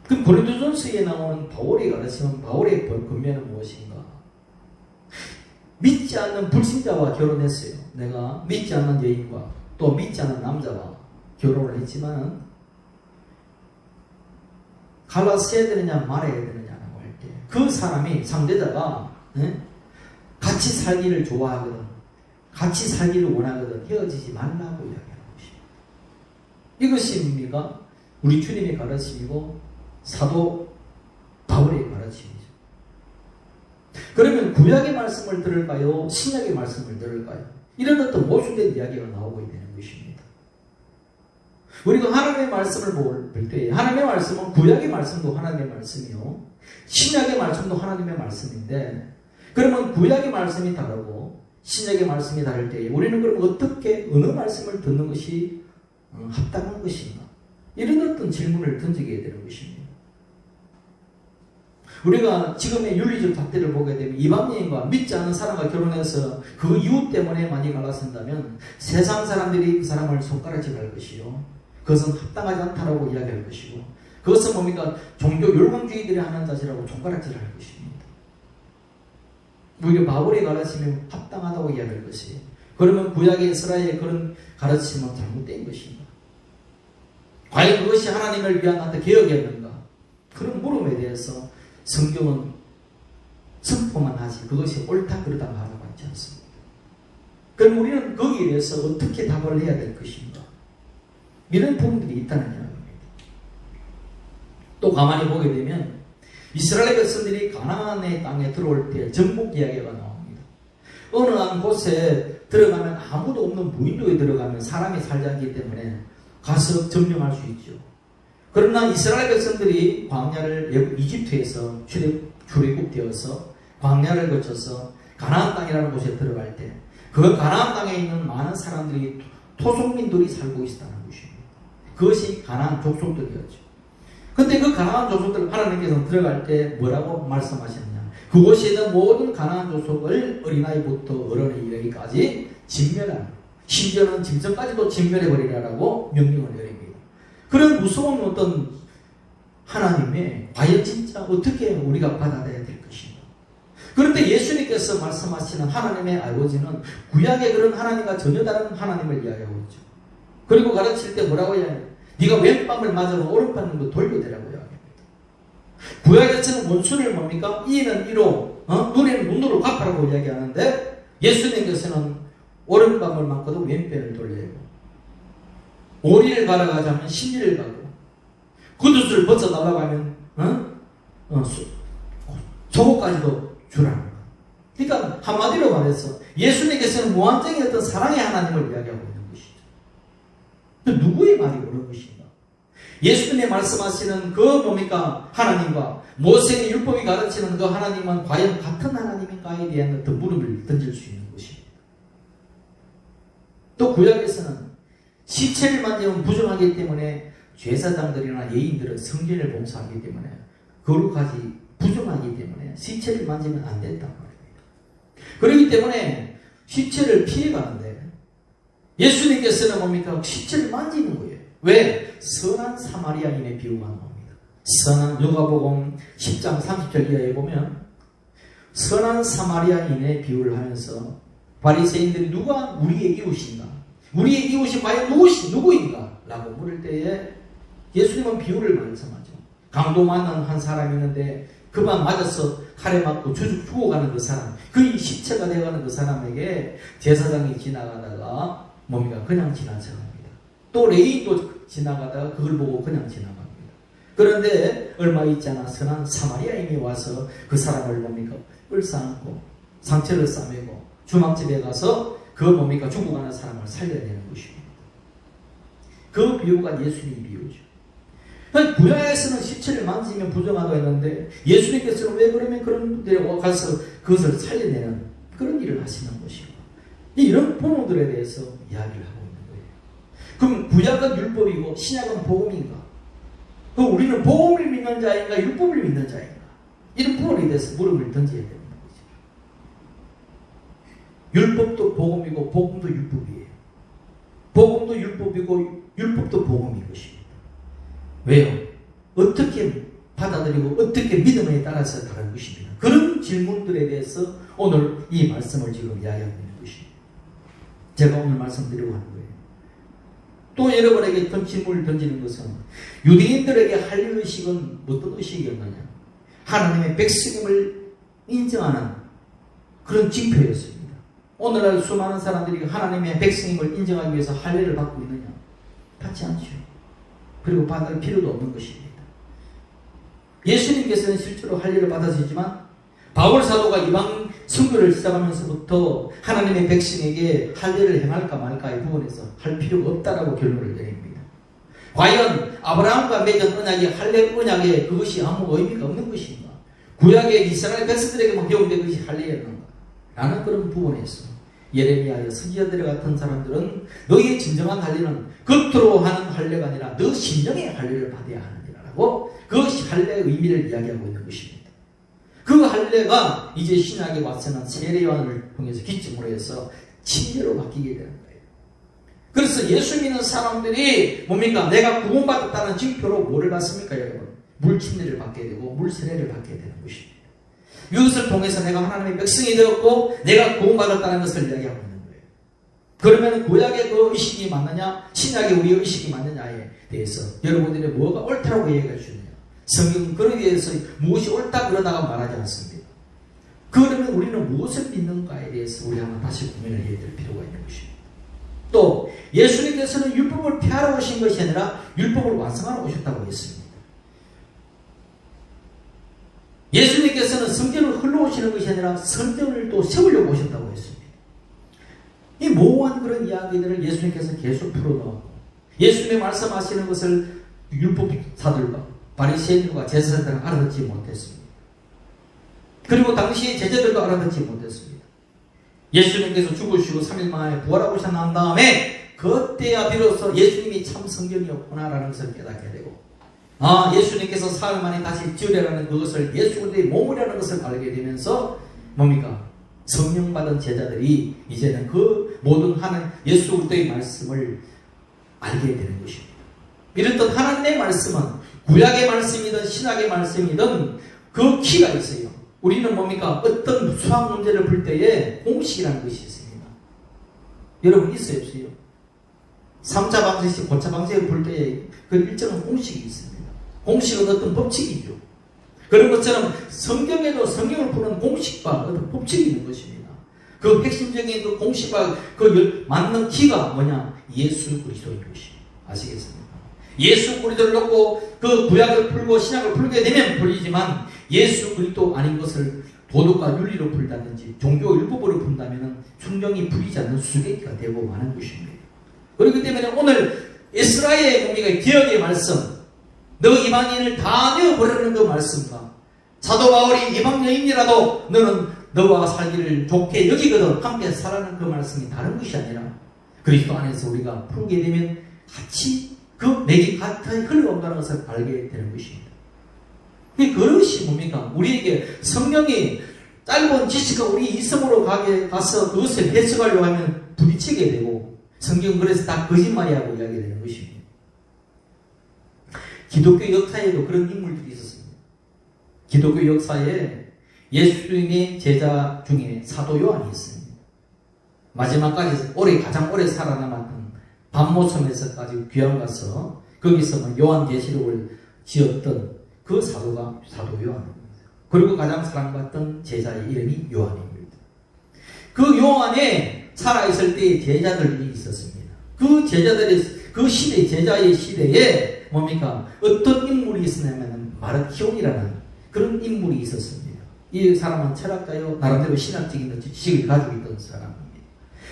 그 고린도전서에 나오는 바울이 가르치는 바울의 권면은 무엇인가? 믿지 않는 불신자와 결혼했어요. 내가 믿지 않는 여인과 또 믿지 않는 남자와 결혼을 했지만 갈라서야 되느냐 말아야 되느냐라고 할 때 그 사람이 상대자가 같이 살기를 좋아하거든, 같이 살기를 원하거든 헤어지지 말라고 이야기하는 것입니다. 이것이 뭡니까? 우리 주님의 가르침이고 사도 바울의 가르침이죠. 그러면 구약의 말씀을 들을까요? 신약의 말씀을 들을까요? 이런 어떤 모순된 이야기가 나오고 있는 것입니다. 우리가 하나님의 말씀을 볼 때 하나님의 말씀은 구약의 말씀도 하나님의 말씀이요, 신약의 말씀도 하나님의 말씀인데, 그러면 구약의 말씀이 다르고 신약의 말씀이 다를 때 우리는 그럼 어떻게 어느 말씀을 듣는 것이 합당한 것인가? 이런 어떤 질문을 던지게 되는 것입니다. 우리가 지금의 윤리적 잣대를 보게 되면 이방 여인과 믿지 않는 사람과 결혼해서 그 이유 때문에 많이 갈라선다면 세상 사람들이 그 사람을 손가락질할 것이요, 그것은 합당하지 않다라고 이야기할 것이고, 그것은 뭡니까? 종교 열광주의들이 하는 자세라고 손가락질할 것입니다. 오히려 바울의 가르침이 합당하다고 이야기할 것이에요. 그러면 구약의 에스라의 그런 가르침은 잘못된 것인가? 과연 그것이 하나님을 위한 어떤 개혁이었는가? 그런 물음에 대해서 성경은 선포만 하지 그것이 옳다 그르다 말하고 있지 않습니다. 그럼 우리는 거기에 대해서 어떻게 답을 해야 될 것인가? 이런 부분들이 있다는 이야기입니다. 또 가만히 보게 되면 이스라엘 백성들이 가나안의 땅에 들어올 때 정복 이야기가 나옵니다. 어느 한 곳에 들어가면 아무도 없는 무인도에 들어가면 사람이 살지 않기 때문에 가서 점령할 수 있죠. 그러나 이스라엘 백성들이 광야를 이집트에서 출애굽되어서 광야를 거쳐서 가나안 땅이라는 곳에 들어갈 때 그 가나안 땅에 있는 많은 사람들이 토속민들이 살고 있었다는 것입니다. 그것이 가나안 족속들이었죠. 근데 그 가나안 족속들 하나님께서 들어갈 때 뭐라고 말씀하셨냐? 그곳에 있는 모든 가나안 족속을 어린아이부터 어른에 이르기까지 진멸하라. 심지어는 짐승까지도 진멸해버리라라고 명령을 내립니다. 그런 무서운 어떤 하나님의 과연 진짜 어떻게 우리가 받아들여야 될 것인가? 그런데 예수님께서 말씀하시는 하나님의 아버지는 구약의 그런 하나님과 전혀 다른 하나님을 이야기하고 있죠. 그리고 가르칠 때 뭐라고 이야기해요? 네가 왼밤을 맞으면 오른밤을 돌려대라고 이야기합니다. 구약에서는 원수를 뭡니까? 이는 이로, 눈에는 눈으로 갚아라고 이야기하는데 예수님께서는 오른밤을 맞고도 왼편을 돌려야 하고, 오리를 갈아가자면 심리를 가고, 굿옷을 벗어달라고 하면 속옷까지도 주라는 거. 그러니까 한마디로 말해서 예수님께서는 무한정의 어떤 사랑의 하나님을 이야기하고 있는 것이죠. 누구의 말이 옳은 것인가? 예수님이 말씀하시는 그 뭡니까? 하나님과 모세의 율법이 가르치는 그 하나님은 과연 같은 하나님인가에 대한 어떤 물음을 던질 수 있는 것입니다. 또 구약에서는 시체를 만지면 부정하기 때문에 제사장들이나 예인들은 성전을 봉사하기 때문에 거룩하지 부정하기 때문에 시체를 만지면 안 된단 말입니다. 그렇기 때문에 시체를 피해가는데 예수님께서는 뭡니까? 시체를 만지는 거예요. 왜? 선한 사마리아인의 비유가 나옵니다. 선한 누가복음 10장 30절 이하에 보면 선한 사마리아인의 비유를 하면서 바리새인들이 누가 우리의 이웃인가? 우리의 이웃이 과연 누구인가? 라고 물을 때에 예수님은 비유를 말씀하죠. 강도 맞는 한 사람이 있는데 그만 맞아서 칼에 맞고 죽어가는 그 사람, 그 시체가 되어가는 그 사람에게 제사장이 지나가다가 뭡니까? 그냥 지나쳐갑니다. 또 레인도 지나가다가 그걸 보고 그냥 지나갑니다. 그런데 얼마 있지 않아 선한 사마리아인이 와서 그 사람을 뭡니까? 끌어안고 상처를 싸매고 주막집에 가서 그 뭡니까? 죽어가는 사람을 살려내는 것입니다. 그 비유가 예수님 비유죠. 구약에서는 시체를 만지면 부정하다고 했는데 예수님께서는 왜 그러면 그런 데 가서 그것을 살려내는 그런 일을 하시는 것이고, 이런 부모들에 대해서 이야기를 하고 있는 거예요. 그럼 구약은 율법이고 신약은 복음인가? 그럼 우리는 복음을 믿는 자인가 율법을 믿는 자인가? 이런 부분에 대해서 물음을 던져야 되는 거죠. 율법도 복음이고 복음도 율법이에요. 복음도 율법이고 율법도 복음인 것입니다. 왜요? 어떻게 받아들이고 어떻게 믿음에 따라서 다른 것입니다. 그런 질문들에 대해서 오늘 이 말씀을 지금 이야기하고 있는 것입니다. 제가 오늘 말씀드리고 하는 거예요. 또 여러분에게 질문을 던지는 것은 유대인들에게 할례 의식은 어떤 의식이었느냐? 하나님의 백성임을 인정하는 그런 징표였습니다. 오늘날 수많은 사람들이 하나님의 백성임을 인정하기 위해서 할례를 받고 있느냐? 받지 않죠. 그리고 받을 필요도 없는 것입니다. 예수님께서는 실제로 할례를 받았지만 바울 사도가 이방 선교를 시작하면서부터 하나님의 백성에게 할례를 행할까 말까의 부분에서 할 필요가 없다라고 결론을 내립니다. 과연 아브라함과 맺은 언약이 할례 언약에 그것이 아무 의미가 없는 것인가? 구약의 이스라엘 백성들에게만 배운데 그것이 할례였는가? 라는 그런 부분에서 예레미야의 선지자들 같은 사람들은 너희의 진정한 할례는 겉으로 하는 할례가 아니라 너 심령의 할례를 받아야 하느니라라고 그 할례의 의미를 이야기하고 있는 것입니다. 그 할례가 이제 신약에 와서는 세례요한을 통해서 기점으로 해서 침례로 바뀌게 되는 거예요. 그래서 예수 믿는 사람들이 뭡니까? 내가 구원받았다는 징표로 뭐를 받습니까, 여러분? 물 침례를 받게 되고 물 세례를 받게 되는 것입니다. 이것을 통해서 내가 하나님의 백성이 되었고 내가 구원받았다는 것을 이야기하고 있는 거예요. 그러면 구약의 그 의식이 맞느냐, 신약의 우리의 의식이 맞느냐에 대해서 여러분들이 뭐가 옳다고 얘기해 주느냐? 성경은 그에 대해서 무엇이 옳다 그러다가 말하지 않습니다. 그러면 우리는 무엇을 믿는가에 대해서 우리 한번 다시 고민을 해야 될 필요가 있는 것입니다. 또 예수님께서는 율법을 폐하러 오신 것이 아니라 율법을 완성하러 오셨다고 했습니다. 예수님께서는 성전을 흘러오시는 것이 아니라 성전을 또 세우려고 오셨다고 했습니다. 이 모호한 그런 이야기들을 예수님께서 계속 풀어놓고 예수님이 말씀하시는 것을 율법사들과 바리새인들과 제사장들은 알아듣지 못했습니다. 그리고 당시의 제자들도 알아듣지 못했습니다. 예수님께서 죽으시고 3일 만에 부활하고 난 다음에 그때야 비로소 예수님이 참 성경이었구나라는 것을 깨닫게 되고 예수님께서 사흘 만에 다시 지으려는 그것을 예수 그리스도의 몸이라는 것을 알게 되면서 뭡니까? 성령 받은 제자들이 이제는 그 모든 하나님 예수 그리스도의 말씀을 알게 되는 것입니다. 이렇듯 하나님의 말씀은 구약의 말씀이든 신약의 말씀이든 그 키가 있어요. 우리는 뭡니까? 어떤 수학 문제를 풀 때에 공식이라는 것이 있습니다. 여러분 있어요, 없어요? 3차 방정식, 고차 방정식을 풀 때에 그 일정한 공식이 있습니다. 공식은 어떤 법칙이죠. 그런 것처럼 성경에도 성경을 푸는 공식과 어떤 법칙이 있는 것입니다. 그 핵심적인 그 공식과 그 맞는 키가 뭐냐? 예수 그리스도인 것입니다. 아시겠습니까? 예수 그리스도를 놓고 그 구약을 풀고 신약을 풀게 되면 풀리지만 예수 그리스도 아닌 것을 도덕과 윤리로 풀다든지 종교 율법으로 푼다면 충정이 풀리지 않는 수수께끼가 되고 마는 것입니다. 그렇기 때문에 오늘 이스라엘의 뭡니까? 기억의 말씀, 너 이방인을 다 내어버리는 그 말씀과 사도 바울이 이방 여인이라도 너는 너와 살기를 좋게 여기거든 함께 살아는 그 말씀이 다른 것이 아니라 그리스도 안에서 우리가 풀게 되면 같이 그 맥이 같이 흘러온다는 것을 알게 되는 것입니다. 그것이 뭡니까? 우리에게 성령이 짧은 지식과 우리 이성으로 가서 그것을 해석하려고 하면 부딪히게 되고 성경은 그래서 다 거짓말이라고 이야기되는 것입니다. 기독교 역사에도 그런 인물들이 있었습니다. 기독교 역사에 예수님의 제자 중에 사도 요한이 있습니다. 마지막까지 가장 오래 살아남았던 반모섬에서까지 귀양 가서 거기서 요한계시록을 지었던 그 사도가 사도 요한입니다. 그리고 가장 사랑받던 제자의 이름이 요한입니다. 그 요한에 살아있을 때의 제자들이 있었습니다. 그 제자들의 그 시대 제자의 시대에 뭡니까? 어떤 인물이 있었냐면 마르키온이라는 그런 인물이 있었습니다. 이 사람은 철학자요 나름대로 신학적인 지식을 가지고 있던 사람입니다.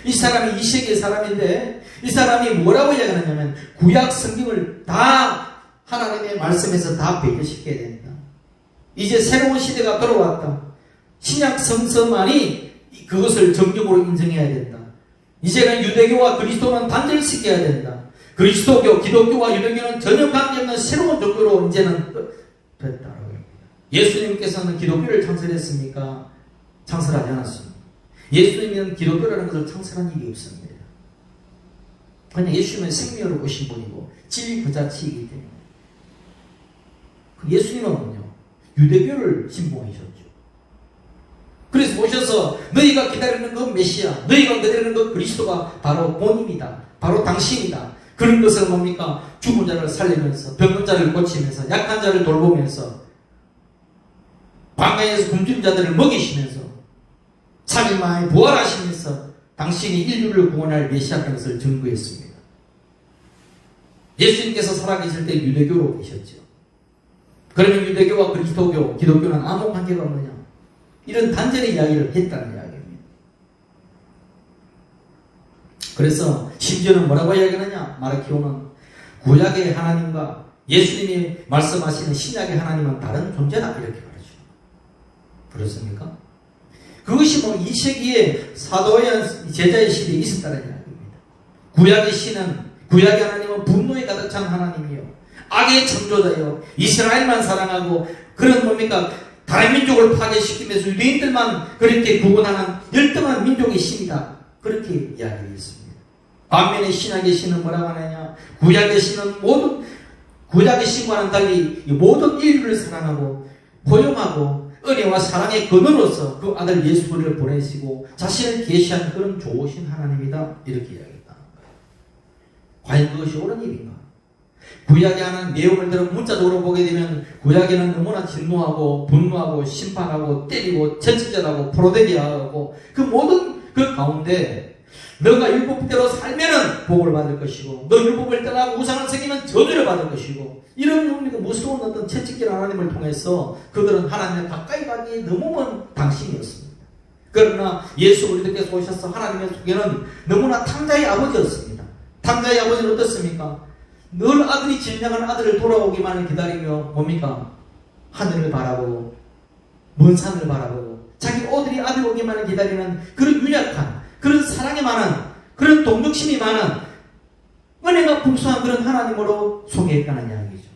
이 사람이 이 세계의 사람인데 이 사람이 뭐라고 이야기하냐면 구약 성경을 다 하나님의 말씀에서 다 배교시켜야 된다. 이제 새로운 시대가 들어왔다. 신약 성서만이 그것을 정경으로 인정해야 된다. 이제는 유대교와 그리스도는 단절시켜야 된다. 그리스도교, 기독교와 유대교는 전혀 관계없는 새로운 종교로 이제는 됐다. 예수님께서는 기독교를 창설했습니까? 창설하지 않았습니다. 예수님은 기독교라는 것을 창설한 일이 없습니다. 그냥 예수님은 생명으로 오신 분이고 진리 그 자체이기 때문에. 예수님은 뭐냐? 유대교를 신봉하셨죠. 그래서 오셔서 너희가 기다리는 그 메시아, 너희가 기다리는 그 그리스도가 바로 본인이다. 바로 당신이다. 그런 것을 뭡니까? 죽은 자를 살리면서, 병든 자를 고치면서, 약한 자를 돌보면서, 광야에서 굶주린 자들을 먹이시면서, 3일 만에 부활하시면서 당신이 인류를 구원할 메시아라는 것을 증거했습니다. 예수님께서 살아계실 때 유대교로 계셨죠. 그러면 유대교와 그리스도교, 기독교는 아무 관계가 없느냐? 이런 단절의 이야기를 했다는 이야기입니다. 그래서 심지어는 뭐라고 이야기하느냐? 마르키오는 구약의 하나님과 예수님이 말씀하시는 신약의 하나님은 다른 존재다 이렇게 말하죠. 그렇습니까? 그것이 뭐 이 세기에 사도의 제자의 시대에 있었다는 이야기입니다. 구약의 신은, 구약의 하나님은 분노에 가득 찬 하나님이요, 악의 창조자요, 이스라엘만 사랑하고 그런 뭡니까? 다른 민족을 파괴시키면서 유대인들만 그렇게 구분하는 열등한 민족의 신이다. 그렇게 이야기했습니다. 반면에 신약의 신은 뭐라고 하느냐? 구약의 신은 구약의 신과는 달리 모든 인류를 사랑하고 포용하고 은혜와 사랑의 근원으로서 그 아들 예수를 보내시고 자신을 계시한 그런 좋으신 하나님이다. 이렇게 이야기했다. 과연 그것이 옳은 일인가? 구약에 하는 내용을 들어 문자적으로 보게 되면 구약에는 너무나 진노하고 분노하고 심판하고 때리고 채찍질하고 포로되게 그 모든 그 가운데 너가 율법대로 살면은 복을 받을 것이고 너 율법을 떠나고 우상을 새기면 저주를 받을 것이고 이런 무서운 어떤 채찍질 하나님을 통해서 그들은 하나님을 가까이 가기 너무 먼 당신이었습니다. 그러나 예수 우리들께서 오셔서 하나님의 속에는 너무나 탕자의 아버지였습니다. 탕자의 아버지는 어떻습니까? 늘 아들이 진정한 아들을 돌아오기만을 기다리며 뭡니까? 하늘을 바라보고 먼 산을 바라보고 자기 아들이 아들 오기만을 기다리는 그런 유약한, 그런 사랑이 많은, 그런 동정심이 많은 은혜가 풍성한 그런 하나님으로 소개했다는 이야기죠.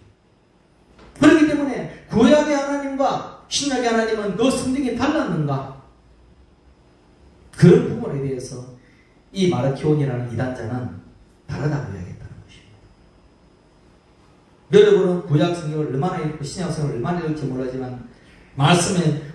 그렇기 때문에 구약의 하나님과 신약의 하나님은 그 성격이 달랐는가? 그런 부분에 대해서 이 마르키온이라는 이단자는 다르다고 이야기했다는 것입니다. 여러분은 구약 성경을 얼마나 읽고 신약 성경을 얼마나 읽을지 몰라지만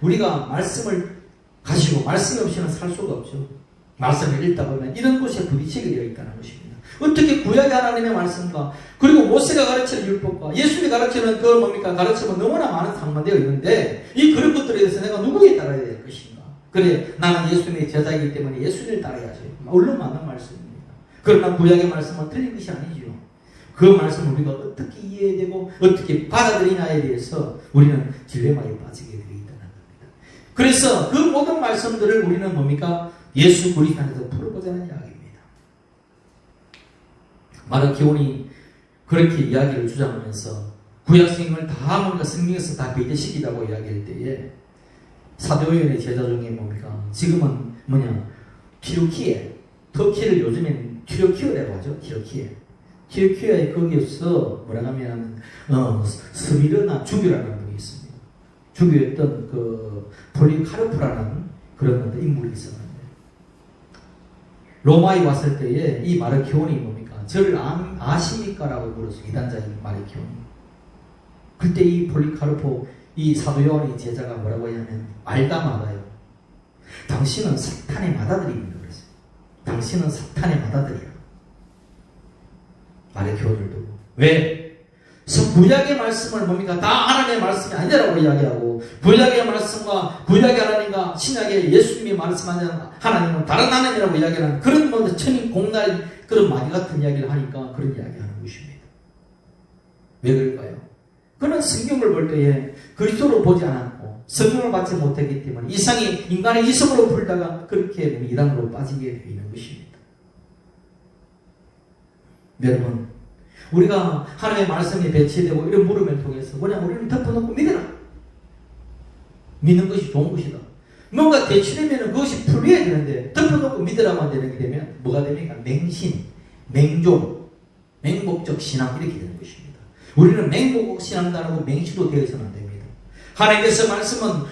우리가 말씀을 가지고 말씀이 없이는 살 수가 없죠. 말씀을 읽다 보면 이런 곳에 부딪히게 되어 있다는 것입니다. 어떻게 구약의 하나님의 말씀과 그리고 모세가 가르치는 율법과 예수님이 가르치는 그 가르침은 너무나 많은 상반되어 있는데 이 그런 것들에 대해서 내가 누구에 따라야 될 것인가? 그래, 나는 예수님의 제자이기 때문에 예수님을 따라야지. 물론 맞는 말씀입니다. 그러나 구약의 말씀은 틀린 것이 아니지요. 그 말씀을 우리가 어떻게 이해되고 어떻게 받아들이냐에 대해서 우리는 딜레마에 빠지게 되어 있다는 겁니다. 그래서 그 모든 말씀들을 우리는 뭡니까? 예수 그리스도 안에서 풀어보자는 이야기입니다. 마르키온이 그렇게 이야기를 주장하면서 구약성경을 다 뭔가 성경에서 다 배제시키라고 이야기할 때에 사도행전의 제자 중에 뭡니까? 지금은 튀르키예, 터키를 요즘엔 튀르키예라고 하죠. 튀르키예 거기에서 뭐라 하면 스미르나 주교라는 분이 있습니다. 주교였던 그 폴리카르프라는 그런 인물이 있었는데 로마에 왔을 때에 이 마르키온이 뭡니까? 저를 아십니까라고 물었어요. 이단자인 마르키온이. 그때 이 폴리카르포 이 사도 요한의 제자가 뭐라고 하냐면 알다 말아요. 당신은 사탄의 맏아들입니다. 그랬어요. 당신은 사탄의 맏아들이야. 마르키온을 두고. 왜? 구약의 말씀을 뭡니까? 다 하나님의 말씀이 아니라고 이야기하고 구약의 말씀과 구약의 하나님과 신약의 예수님이 말씀하는 하나님은 다른 하나님이라고 이야기하는 그런 천인 공날 그런 마귀 같은 이야기를 하니까 그런 이야기하는 것입니다. 왜 그럴까요? 그는 성경을 볼 때에 그리스도로 보지 않았고 성경을 받지 못했기 때문에 이상이 인간의 이성으로 풀다가 그렇게 이단으로 빠지게 되는 것입니다. 여러분, 우리가 하나님의 말씀이 배치되고 이런 물음을 통해서 우리는 덮어놓고 믿어라. 믿는 것이 좋은 것이다. 뭔가 대치되면 그것이 풀려야 되는데 덮어놓고 믿으라고 되면 뭐가 됩니까? 맹신, 맹종, 맹목적 신앙 이렇게 되는 것입니다. 우리는 맹목적 신앙도 안 하고 맹시도 되어서는 안 됩니다. 하나님께서 말씀은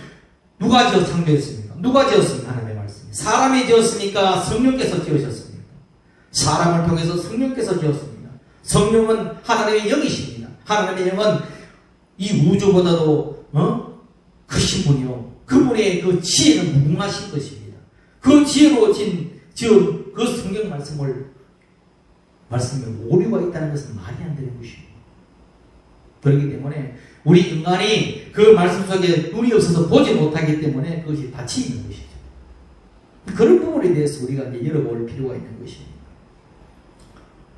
누가 창조했습니까? 누가 지었습니까? 하나님의 말씀. 사람이 지었습니까? 성령께서 지으셨습니까? 사람을 통해서 성령께서 지었습니다. 성령은 하나님의 영이십니다. 하나님의 영은 이 우주보다도 크신 분이요. 그분의 그 지혜는 무궁하신 것입니다. 그 지혜로 지은 그 성경 말씀에 오류가 있다는 것은 말이 안 되는 것입니다. 그렇기 때문에 우리 인간이 그 말씀 속에 눈이 없어서 보지 못하기 때문에 그것이 닫혀 있는 것이죠. 그런 부분에 대해서 우리가 이제 열어볼 필요가 있는 것입니다.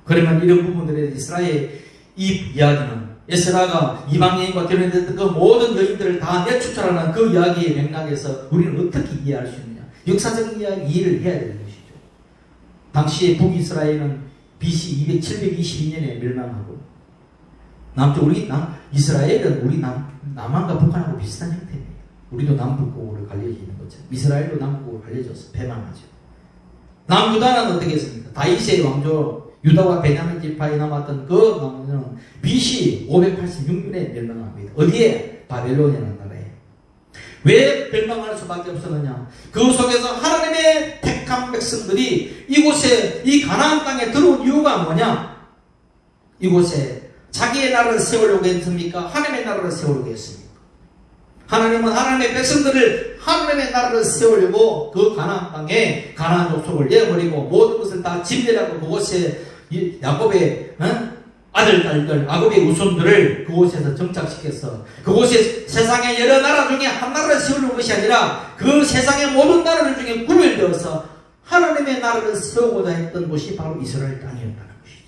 그러면 이런 부분들에 이스라엘 이 이야기는 에스라가 이방 여인과 결혼했던 그 모든 여인들을 다 내쫓아라는 그 이야기의 맥락에서 우리는 어떻게 이해할 수 있느냐? 역사적인 이해를 해야 되는 것이죠. 당시에 북이스라엘은 BC 722년에 멸망하고 이스라엘은 우리 남한과 북한하고 비슷한 형태입니다. 우리도 남북국으로 갈려져 있는 거죠. 이스라엘도 남북국으로 갈려져서 패망하죠. 남유다는 어떻게 했습니까? 다윗의 왕조 유다와 베냐민 지파에 남았던 그 나무는 BC 586년에 멸망합니다. 어디에? 바벨론이라는 나라에. 왜 멸망할 수밖에 없었느냐? 그 속에서 하나님의 택한 백성들이 이곳에 이 가나안 땅에 들어온 이유가 뭐냐? 이곳에 자기의 나라를 세우려고 했습니까? 하나님의 나라를 세우려고 했습니까? 하나님은 하나님의 백성들을 하나님의 나라를 세우려고 그 가나안 땅에 가나안 족속을 내버리고 모든 것을 다 진멸하고 그곳에 야곱의 아들, 딸들, 야곱의 우손들을 그곳에서 정착시켜서 그곳에 세상의 여러 나라 중에 한 나라를 세우는 것이 아니라 그 세상의 모든 나라들 중에 구별되어서 하나님의 나라를 세우고자 했던 곳이 바로 이스라엘 땅이었다는 것이죠.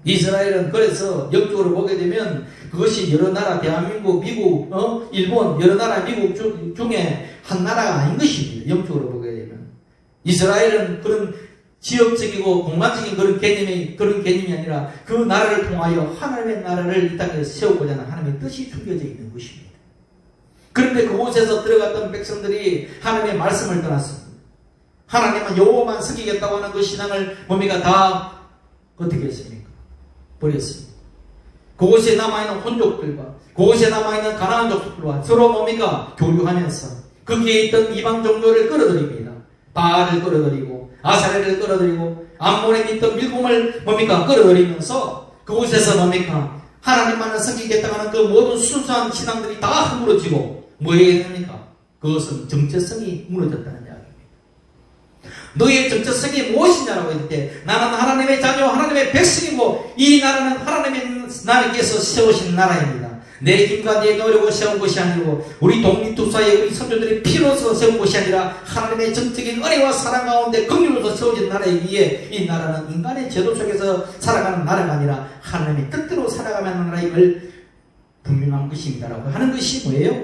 이스라엘은 그래서 영적으로 보게 되면 그것이 여러 나라, 대한민국, 미국, 일본, 여러 나라, 미국 중에 한 나라가 아닌 것입니다. 영적으로 보게 되면. 이스라엘은 그런 지역적이고 공간적인 그런 개념이 아니라 그 나라를 통하여 하나님의 나라를 이 땅에 세우고자 하는 하나님의 뜻이 숨겨져 있는 것입니다. 그런데 그곳에서 들어갔던 백성들이 하나님의 말씀을 떠났습니다. 하나님은 여호와만 섬기겠다고 하는 그 신앙을 뭡니까? 다 어떻게 했습니까? 버렸습니다. 그곳에 남아있는 혼족들과 그곳에 남아있는 가나안 족속들과 서로 뭡니까? 교류하면서 거기에 있던 이방 종교를 끌어들입니다. 바알을 끌어들이고 아사레를 끌어들이고 암몬에 있던 밀곰을 뭡니까? 끌어들이면서 그곳에서 뭡니까? 하나님만을 섬기겠다고 하는 그 모든 순수한 신앙들이 다 허물어지고 뭐에 됩니까? 그것은 정체성이 무너졌다는 이야기입니다. 너희의 정체성이 무엇이냐라고 했을 때 나는 하나님의 자녀 하나님의 백성이고 이 나라는 하나님께서 세우신 나라입니다. 내 힘과 내 노력으로 세운 것이 아니고 우리 독립투사의 우리 선조들이 피로서 세운 것이 아니라 하나님의 정적인 은혜와 사랑 가운데 긍휼로서 세워진 나라이기에 이 나라는 인간의 제도 속에서 살아가는 나라가 아니라 하나님의 뜻대로 살아가는 나라임을 분명한 것입니다라고 하는 것이 뭐예요?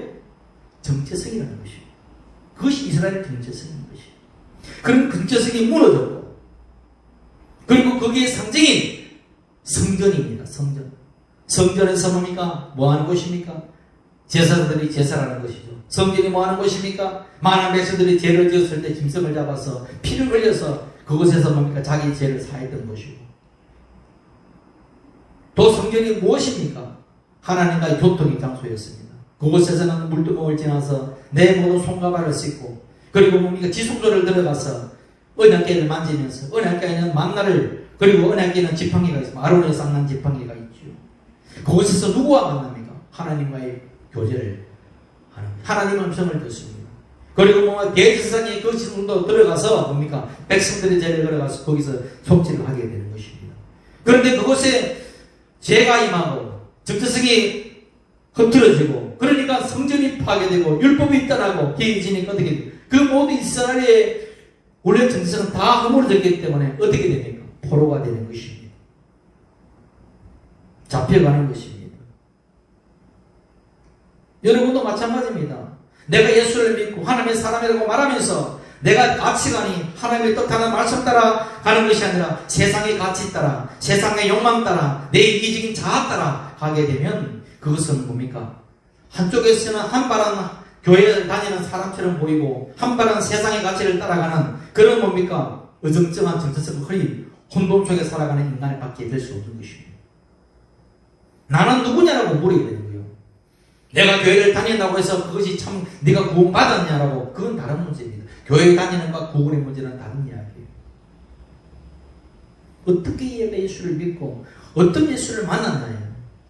정체성이라는 것입니다. 그것이 이스라엘의 정체성인 것입니다. 그런 정체성이 무너졌고 그리고 거기에 상징인 성전입니다. 성전에서 뭡니까? 뭐 하는 것입니까? 제사장들이 제사라는 것이죠. 성전이 뭐 하는 것입니까? 많은 백성들이 죄를 지었을 때 짐승을 잡아서 피를 흘려서 그곳에서 뭡니까? 자기 죄를 사했던 것이고 또 성전이 무엇입니까? 하나님과의 교통의 장소였습니다. 그곳에서는 물두멍을 지나서 내 모든 손과 발을 씻고 그리고 뭡니까? 지성소를 들어가서 언약궤를 만지면서 언약궤에는 만나를 그리고 언약궤에는 지팡이가 있습니다. 아론의 쌍난 지팡이가 있죠. 그곳에서 누구와 만납니까? 하나님과의 교제를 하는 하나님 음성을 듣습니다. 그리고 뭐 대제사장이 그 지성소 들어가서 뭡니까? 백성들의 죄를 걸어가서 거기서 속죄를 하게 되는 것입니다. 그런데 그곳에 죄가 임하고 정체성이 흐트러지고 그러니까 성전이 파괴되고 율법이 떠나고 개인지니까 어떻게 돼요? 그 모든 이스라엘의 원래 정체성은 다 허물어졌기 때문에 어떻게 됩니까? 포로가 되는 것입니다. 잡혀가는 것입니다. 여러분도 마찬가지입니다. 내가 예수를 믿고 하나님의 사람이라고 말하면서 내가 가치관이 하나님의 뜻하는 말씀 따라 가는 것이 아니라 세상의 가치 따라 세상의 욕망 따라 내 이기적인 자아 따라 가게 되면 그것은 뭡니까? 한쪽에서는 한 발은 교회를 다니는 사람처럼 보이고 한 발은 세상의 가치를 따라가는 그런 뭡니까? 어정쩡한 정체성을 흐린 혼돈 속에 살아가는 인간을 밖에 될 수 없는 것입니다. 나는 누구냐라고 물어야 되는 거예요. 내가 교회를 다닌다고 해서 그것이 참 네가 구원받았냐라고 그건 다른 문제입니다. 교회 다니는 것과 구원의 문제는 다른 이야기예요. 어떻게 예수를 믿고 어떤 예수를 만났나요?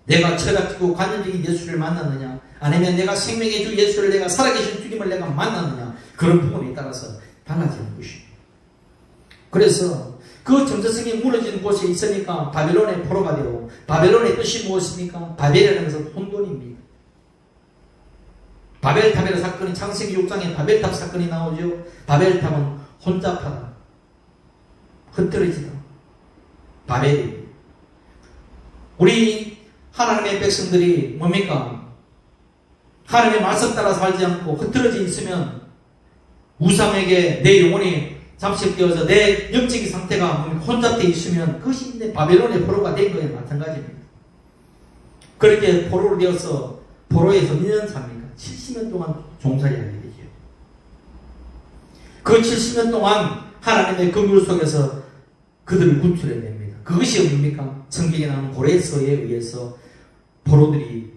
내가 철학적이고 관념적인 예수를 만났느냐, 아니면 내가 생명의 주 예수를, 내가 살아계신 주님을 내가 만났느냐, 그런 부분에 따라서 달라지는 것입니다. 그래서 그 정체성이 무너지는 곳에 있으니까 바벨론의 포로가 되고, 바벨론의 뜻이 무엇입니까? 바벨이라는 것은 혼돈입니다. 바벨탑이라는 사건이 창세기 6장에 바벨탑 사건이 나오죠. 바벨탑은 혼잡하다, 흩어지다, 바벨이. 우리 하나님의 백성들이 뭡니까? 하나님의 말씀 따라 살지 않고 흩어져 있으면 우상에게 내 영혼이 잠식되어서 내 영적인 상태가 혼잡되어 있으면 그것이 내 바벨론의 포로가 된 거에 마찬가지입니다. 그렇게 포로로 되어서 포로에서 몇 년 삽니까? 70년 동안 종살이 하게 되죠. 그 70년 동안 하나님의 긍휼 속에서 그들을 구출해냅니다. 그것이 뭡니까? 성경에 나오는 고레서에 의해서 포로들이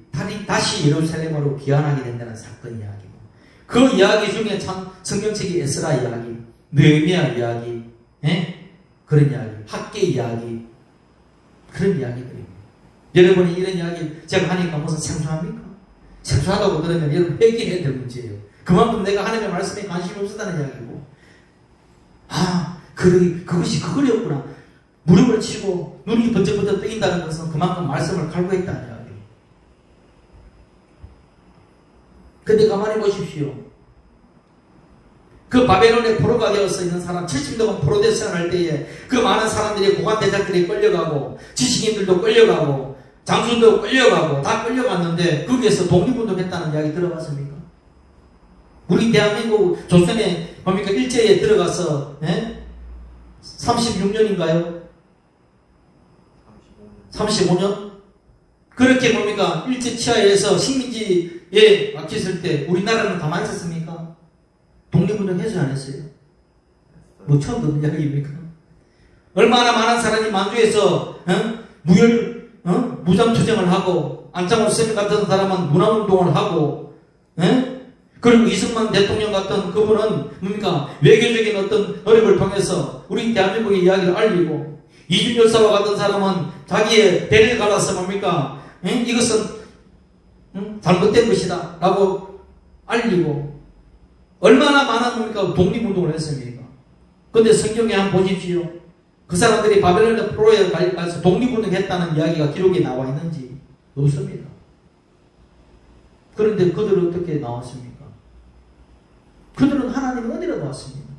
다시 예루살렘으로 귀환하게 된다는 사건 이야기고, 그 이야기 중에 참 성경책이 에스라 이야기, 느헤미야 이야기, 그런 이야기, 학계 이야기, 그런 이야기들입니다. 여러분이 이런 이야기 제가 하니까 무슨 생소합니까? 생소하다고 들으면 여러분 회개해야 될 문제예요. 그만큼 내가 하나님의 말씀에 관심이 없었다는 이야기고, 그것이 그거였구나. 무릎을 치고 눈이 번쩍번쩍 뜨인다는 것은 그만큼 말씀을 갈구했다는 이야기예요. 근데 가만히 보십시오. 그 바벨론의 포로가 되어서 있는 사람, 70년 동안 포로대선을 할 때에 그 많은 사람들이 고관대장들이 끌려가고, 지식인들도 끌려가고, 장수도 끌려가고, 다 끌려갔는데 거기에서 독립운동했다는 이야기 들어봤습니까? 우리 대한민국 조선에 뭡니까? 일제에 들어가서 36년인가요? 35년? 그렇게 뭡니까? 일제 치하에서 식민지에 맡겼을 때 우리나라는 가만히 있었습니까? 독립운동 했어요, 안 했어요? 뭐 처음 듣는 이야기입니까? 얼마나 많은 사람이 만주에서 무장투쟁을 하고, 안창호 쌤 같은 사람은 문화운동을 하고, 그리고 이승만 대통령 같은 그분은 뭡니까? 외교적인 어떤 노력을 통해서 우리 대한민국의 이야기를 알리고, 이준 열사와 같은 사람은 자기의 배를 갈아서 뭡니까? 이것은 잘못된 것이다 라고 알리고, 얼마나 많은 뭡니까? 독립운동을 했습니까? 근데 성경에 한번 보십시오. 그 사람들이 바벨론의 포로에 가서 독립운동 했다는 이야기가 기록에 나와 있는지 없습니다. 그런데 그들은 어떻게 나왔습니까? 그들은 하나님의 은혜로 나왔습니다.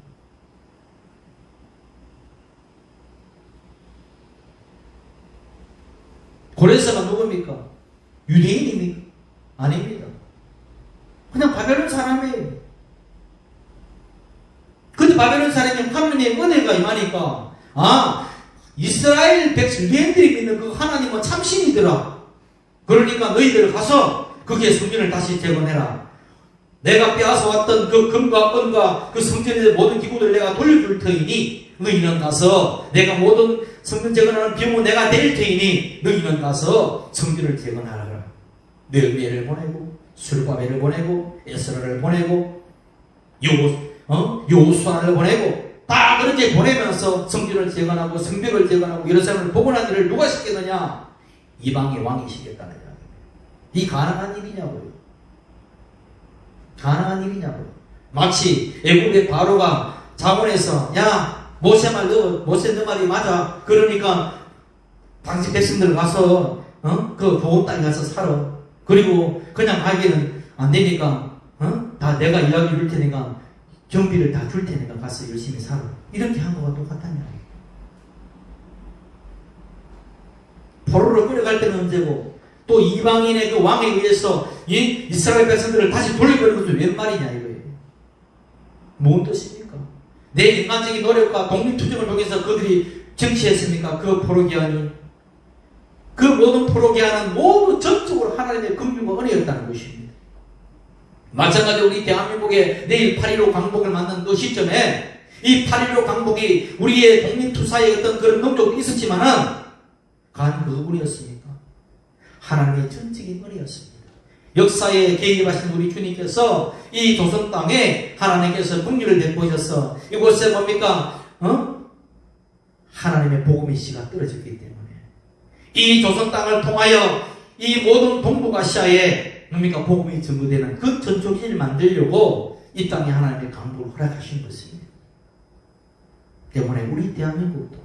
고레서가 누굽니까? 유대인입니까? 아닙니다. 그냥 바벨론 사람이에요. 근데 바벨론 사람이 하나님의 은혜가 임하니까, 이스라엘 백성, 유대인들이 믿는 그 하나님은 참신이더라. 그러니까 너희들 가서 거기에 성전을 다시 재건해라. 내가 빼앗아 왔던 그 금과 은과 그 성전의 모든 기구들을 내가 돌려줄 터이니 너희는 가서, 내가 모든 성전 재건하는 비용은 내가 낼 터이니 너희는 가서 성전을 재건하라. 느헤미야를 보내고, 스룹바벨을 보내고, 에스라를 보내고, 여호수아를 보내고, 다 그렇게 보내면서 성전을 재건하고 성벽을 재건하고 예루살렘을 복원한 일을 누가 시켰느냐? 이방의 왕이 시켰다는 이야기입니다. 이 가능한 일이냐고요? 가능한 일이냐고요? 마치 애굽의 바로가 자문해서, 야, 모세 너 말이 맞아. 그러니까 당시 백성들 가서 그 보험 땅에 가서 살아. 그리고 그냥 가기는 안 되니까 다 내가 이야기 줄 테니까 경비를 다 줄 테니까 가서 열심히 살아. 이렇게 한 거와 똑같다냐. 포로로 끌어갈 때는 언제고, 또 이방인의 그 왕에 의해서 이 이스라엘 백성들을 다시 돌려보는 것은 웬 말이냐 이거예요. 뭔 뜻입니까? 내 인간적인 노력과 독립투쟁을 통해서 그들이 정치했습니까? 그 포로기한이. 그 모든 포로기한은 모두 전적으로 하나님의 긍휼과 은혜였다는 것입니다. 마찬가지로 우리 대한민국의 내일 8.15 광복을 맞는 그 시점에 이 8.15 광복이 우리의 독립투사의 어떤 그런 능력도 있었지만은 간 그분이었습니까? 하나님의 전적인 은혜였습니다. 역사에 개입하신 우리 주님께서 이 조선 땅에 하나님께서 긍휼을 베푸셔서 이곳에 뭡니까? 하나님의 복음의 씨가 떨어졌기 때문에 이 조선 땅을 통하여 이 모든 동북아시아에 뭡니까 복음이 전부되는 그 전초기를 만들려고 이 땅에 하나님의 강국을 허락하신 것입니다. 때문에 우리 대한민국도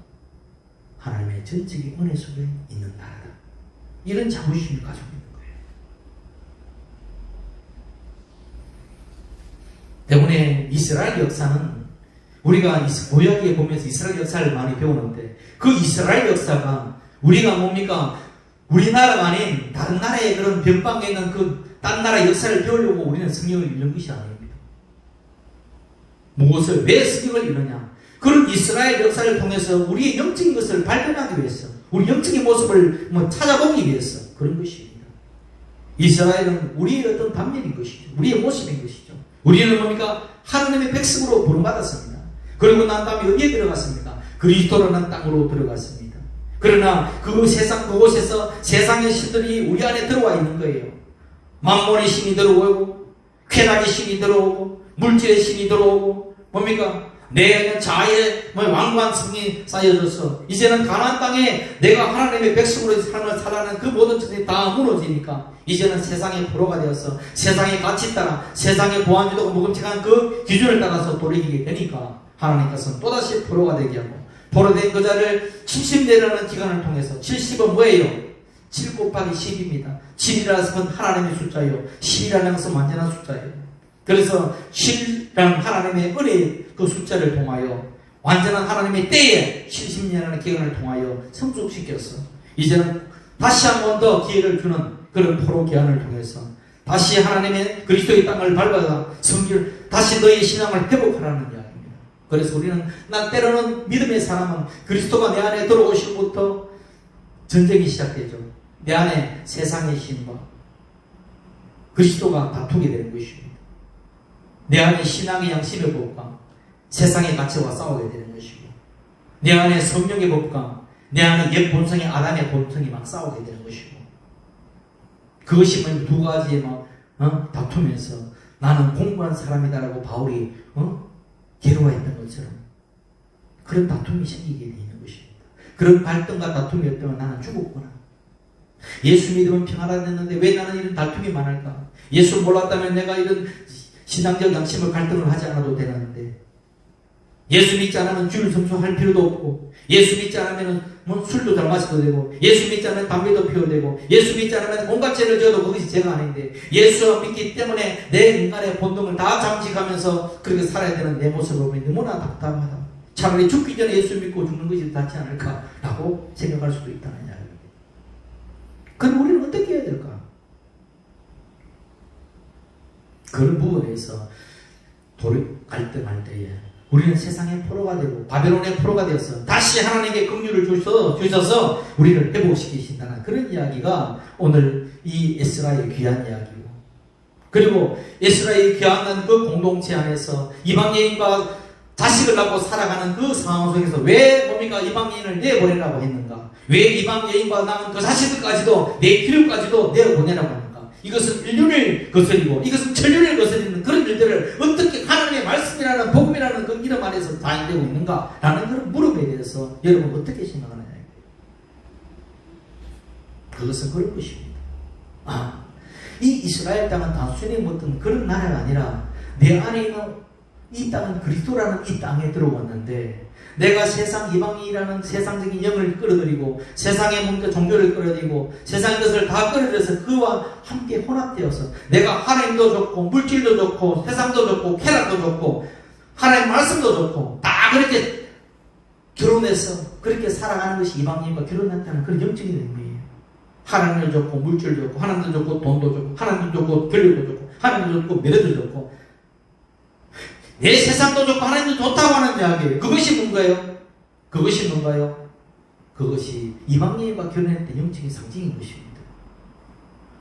하나님의 전적인 은혜 속에 있는 나라다. 이런 자부심을 가지고 있는 거예요. 때문에 이스라엘 역사는 우리가 구약에 보면서 이스라엘 역사를 많이 배우는데 그 이스라엘 역사가 우리가 뭡니까 우리나라가 아닌 다른 나라의 그런 변방에 있는 그 딴 나라 역사를 배우려고 우리는 성경을 읽는 것이 아닙니다. 무엇을 왜 성경을 읽느냐? 그런 이스라엘 역사를 통해서 우리의 영적인 것을 발견하기 위해서 우리 영적인 모습을 찾아보기 위해서 그런 것입니다. 이스라엘은 우리의 어떤 단면인 것이죠. 우리의 모습인 것이죠. 우리는 뭡니까? 하나님의 백성으로 부름받았습니다. 그리고 난 다음에 어디에 들어갔습니까? 그리스도라는 땅으로 들어갔습니다. 그러나 그 세상 그곳에서 세상의 신들이 우리 안에 들어와 있는 거예요. 만몬의 신이 들어오고 쾌락의 신이 들어오고 물질의 신이 들어오고 뭡니까? 내 자아의 완고한 성이 쌓여져서 이제는 가나안 땅에 내가 하나님의 백성으로 삶을 살아가는 그 모든 것이 다 무너지니까 이제는 세상의 포로가 되어서 세상의 가치 따라 세상의 보안주도가 무금직한 그 기준을 따라서 돌이키게 되니까 하나님께서는 또다시 포로가 되게 하고 포로된 그 자를 70년이라는 기간을 통해서 70은 뭐예요? 7 곱하기 10입니다. 7이라는 것은 하나님의 숫자예요. 10이라는 것은 완전한 숫자예요. 그래서 7이라는 하나님의 은혜의 그 숫자를 통하여 완전한 하나님의 때에 70년이라는 기간을 통하여 성숙시켰어. 이제는 다시 한 번 더 기회를 주는 그런 포로 기한을 통해서 다시 하나님의 그리스도의 땅을 밟아서 성기를 다시 너의 신앙을 회복하라는 이야기입니다. 그래서 우리는 난 때로는 믿음의 사람은 그리스도가 내 안에 들어오시고부터 전쟁이 시작되죠. 내 안에 세상의 신과 그리스도가 다투게 되는 것입니다. 내 안에 신앙의 양심의 법과 세상의 가치와 싸우게 되는 것이고 내 안에 성령의 법과 내 안에 옛 본성의 아담의 본성이 막 싸우게 되는 것이고 그것이 두 가지에 다투면서 나는 공부한 사람이다라고 바울이 괴로워했던 것처럼 그런 다툼이 생기게 되는 것입니다. 그런 갈등과 다툼이 없다면 나는 죽었구나. 예수 믿으면 평안하겠는데 왜 나는 이런 다툼이 많을까? 예수 몰랐다면 내가 이런 신앙적 양심을 갈등을 하지 않아도 되는데 예수 믿지 않으면 주일 점수할 필요도 없고 예수 믿지 않으면 술도 잘 마셔도 되고 예수 믿지 않으면 담배도 피워도 되고 예수 믿지 않으면 온갖 죄를 지어도 그것이 죄가 아닌데 예수 믿기 때문에 내 인간의 본능을 다 잠식하면서 그렇게 살아야 되는 내 모습을 보니 너무나 답답하다. 차라리 죽기 전에 예수 믿고 죽는 것이 낫지 않을까라고 생각할 수도 있다는 이야기입니다. 그럼 우리는 어떻게 해야 될까? 그런 부분에서 갈등할 때에 우리는 세상의 포로가 되고 바벨론의 포로가 되어서 다시 하나님께 긍휼을 주셔서 우리를 회복시키신다는 그런 이야기가 오늘 이 에스라의 귀한 이야기고 그리고 에스라의 귀한 그 공동체 안에서 이방인과 자식을 낳고 살아가는 그 상황 속에서 왜 뭡니까 이방인을 내보내라고 했는가? 왜 이방 여인과 낳은 그 자식들까지도 내 필요까지도 내보내라고 하는가? 이것은 인륜을 거스리고 이것은 천륜을 거스리는 그런 일들을 어떻게 하나님의 말씀이라는 복음이라는 그 이름 안에서 다인되고 있는가? 라는 그런 물음에 대해서 여러분 어떻게 생각하느냐? 그것은 그런 것입니다. 이 이스라엘 땅은 단순히 어떤 그런 나라가 아니라 내 안에 있는 이 땅은 그리스도라는 이 땅에 들어왔는데 내가 세상 이방인이라는 세상적인 영을 끌어들이고 세상의 뭔가 종교를 끌어들이고 세상의 것을 다 끌어들여서 그와 함께 혼합되어서 내가 하나님도 좋고 물질도 좋고 세상도 좋고 쾌락도 좋고 하나님 말씀도 좋고 다 그렇게 결혼해서 그렇게 살아가는 것이 이방인과 결혼했다는 그런 영적인 의미예요. 하나님도 좋고 물질도 좋고 하나님도 좋고 돈도 좋고 하나님도 좋고 권력도 좋고 하나님도 좋고 미래도 좋고 내 세상도 좋고 하나님도 좋다고 하는 이야기예요. 그것이 뭔가요? 그것이 이방인과 결혼했던 영적인 상징인 것입니다.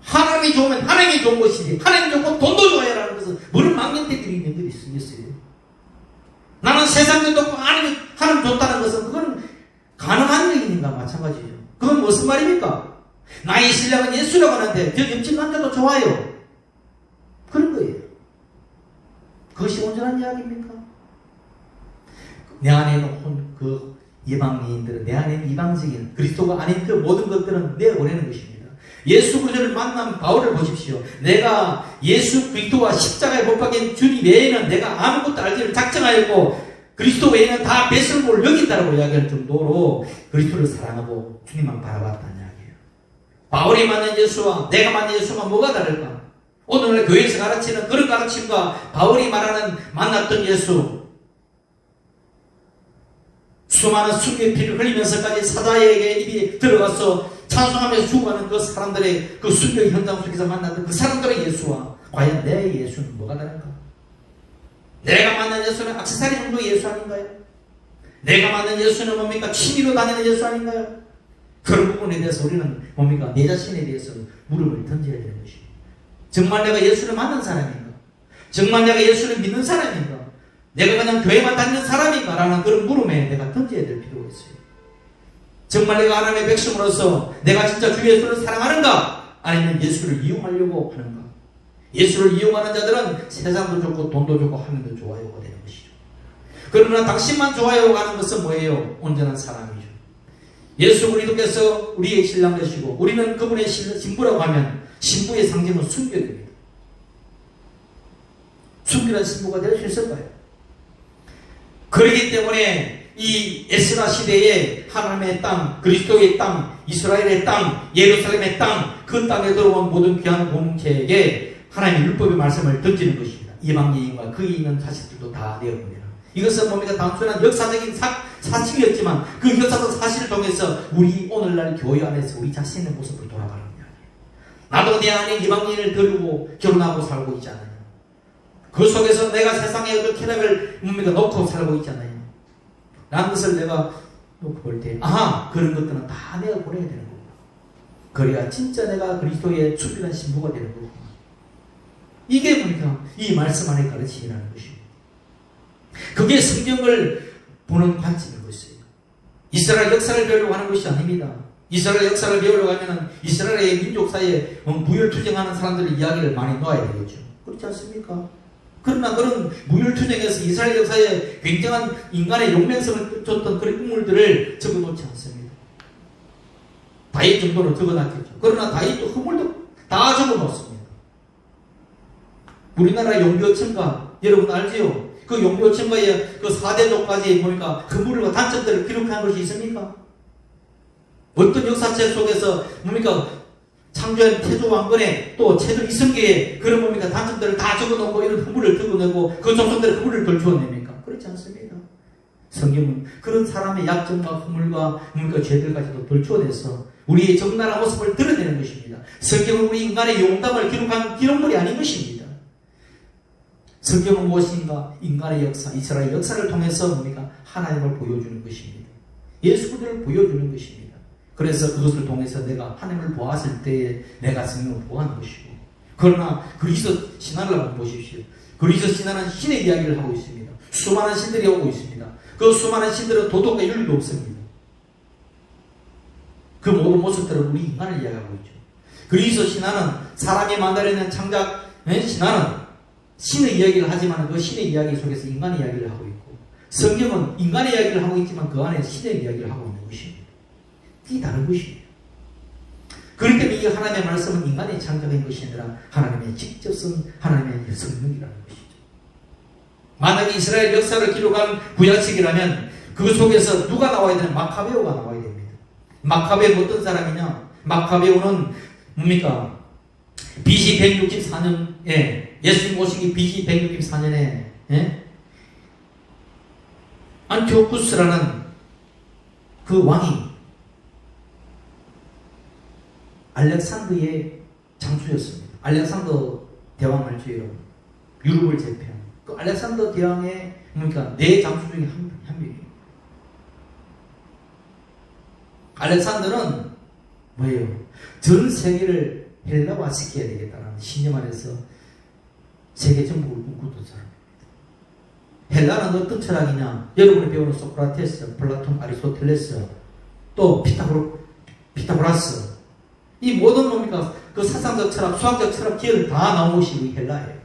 하나님이 좋으면 하나님이 좋은 것이지 하나님이 좋고 돈도 좋아야라는 것은 모든 망령되들이 있는 것이 있어요. 나는 세상도 좋고 하나님 좋다는 것은 그건 가능한 얘기인가 마찬가지죠. 그건 무슨 말입니까? 나의 신랑은 예수라고 하는데 저 옆집 남자도 좋아요. 그런 거예요. 그것이 온전한 이야기입니까? 내 안에 있는 그 이방인들은 내 안에 있는 이방적인 그리스도가 아닌 그 모든 것들은 내보내는 것입니다. 예수 그리스도를 만난 바울을 보십시오. 내가 예수 그리스도와 십자가에 못 박힌 주님 외에는 내가 아무것도 알지를 작정하였고 그리스도 외에는 다 배설물을 여긴다라고 이야기할 정도로 그리스도를 사랑하고 주님만 바라봤다는 이야기예요. 바울이 만난 예수와 내가 만난 예수가 뭐가 다를까? 오늘날 교회에서 가르치는 그런 가르침과 바울이 말하는 만났던 예수, 수많은 순교의 피를 흘리면서까지 사자에게 입이 들어가서 찬송하면서 죽어가는 그 사람들의 그 순교 현장 속에서 만났던 그 사람들의 예수와 과연 내 예수는 뭐가 다른가? 내가 만난 예수는 액세서리 정도의 예수 아닌가요? 내가 만난 예수는 뭡니까? 취미로 다니는 예수 아닌가요? 그런 부분에 대해서 우리는 뭡니까? 내 자신에 대해서 물음을 던져야 되는 것입니다. 정말 내가 예수를 만난 사람인가? 정말 내가 예수를 믿는 사람인가? 내가 그냥 교회만 다니는 사람인가? 라는 그런 물음에 내가 던져야 될 필요가 있어요. 정말 내가 하나님의 백성으로서 내가 진짜 주 예수를 사랑하는가? 아니면 예수를 이용하려고 하는가? 예수를 이용하는 자들은 세상도 좋고 돈도 좋고 하면도 좋아요가 되는 것이죠. 그러나 당신만 좋아요 하는 것은 뭐예요? 온전한 사랑이죠. 예수 그리스도께서 우리의 신랑 되시고 우리는 그분의 신부라고 하면 신부의 상징은 순교입니다. 순교한 신부가 될 수 있을까요? 그렇기 때문에 이 에스라 시대에 하나님의 땅, 그리스도의 땅, 이스라엘의 땅, 예루살렘의 땅, 그 땅에 들어온 모든 귀한 공동체에게 하나님의 율법의 말씀을 던지는 것입니다. 이방인과 그 있는 자식들도 다 내어봅니다. 이것은 뭡니까? 단순한 역사적인 사실이었지만 그 역사적 사실을 통해서 우리 오늘날 교회 안에서 우리 자신의 모습을 돌아가는 이야기예요. 나도 내 안에 이방인을 데리고 결혼하고 살고 있지 않아요. 그 속에서 내가 세상에 어떤 쾌락을 놓고 살고 있잖아요. 라는 것을 내가 놓고 볼 때, 아하, 그런 것들은 다 내가 보내야 되는 거구나. 그래야 진짜 내가 그리스도의 충분한 신부가 되는 거구나. 이게 뭡니까? 이 말씀 안에 가르침이라는 것입니다. 그게 성경을 보는 관점인 것이에요. 이스라엘 역사를 배우려고 하는 것이 아닙니다. 이스라엘 역사를 배우려고 하면 이스라엘의 민족사에 무혈투쟁하는 사람들의 이야기를 많이 놓아야 되겠죠. 그렇지 않습니까? 그러나 그런 무혈투쟁에서 이스라엘 역사에 굉장한 인간의 용맹성을 줬던 그런 인물들을 적어놓지 않습니다. 다윗 정도는 적어놨겠죠. 그러나 다윗도 허물도 다 적어놓습니다. 우리나라 용비어천가 여러분 알지요? 그 용비어천가의 그 4대족까지 보니까 허물과 단점들을 기록한 것이 있습니까? 어떤 역사책 속에서 뭡니까? 창조한 태조 왕건에 또 태조 이성계에 그런 뭡니까? 단점들을 다 적어놓고 이런 허물을 적어내고 그 종족들의 허물을 덜추어냅니까? 그렇지 않습니다. 성경은 그런 사람의 약점과 허물과 뭡니까? 죄들까지도 덜추어내서 우리의 적나라한 모습을 드러내는 것입니다. 성경은 우리 인간의 용담을 기록한 기록물이 아닌 것입니다. 성경은 무엇인가? 인간의 역사, 이스라엘 역사를 통해서 뭡니까? 하나님을 보여주는 것입니다. 예수 그리스도를 보여주는 것입니다. 그래서 그것을 통해서 내가 하나님을 보았을 때에 내가 성령을 보아하는 것이고, 그러나 그리스도 신화를 한번 보십시오. 그리스도 신화는 신의 이야기를 하고 있습니다. 수많은 신들이 오고 있습니다. 그 수많은 신들은 도덕과 윤리도 없습니다. 그 모든 모습들은 우리 인간을 이야기하고 있죠. 그리스도 신화는 사람이 만들어낸 창작 신화는 신의 이야기를 하지만 그 신의 이야기 속에서 인간의 이야기를 하고 있고, 성경은 인간의 이야기를 하고 있지만 그 안에 신의 이야기를 하고 있는 것입니다. 이 다른 것이에요. 그렇기 때문에 이 하나님의 말씀은 인간의 창작인 것이 아니라 하나님의 직접 쓴 하나님의 성령이라는 것이죠. 만약에 이스라엘 역사를 기록한 구약책이라면 그 속에서 누가 나와야 되는? 마카베오가 나와야 됩니다. 마카베오는 어떤 사람이냐? 마카베오는 뭡니까? BC 164년에 예수님 오신 게 BC 164년에 안티오쿠스라는 그 왕이 알렉산더의 장수였습니다. 알렉산더 대왕 알죠, 여러분? 유럽을 제패한 그 알렉산더 대왕의 뭡니까? 네 장수 중에 한 명이에요. 알렉산더는 뭐예요? 전 세계를 헬라화 시켜야 되겠다는 신념 안에서 세계 정복을 꿈꾸던 사람입니다. 헬라는 어떤 철학이냐? 여러분이 배우는 소크라테스, 플라톤, 아리스토텔레스, 또 피타고라스, 이 모든 뭡니까? 그 사상적 철학, 수학적 철학 기회를 다 나온 것이 우리 헬라예요.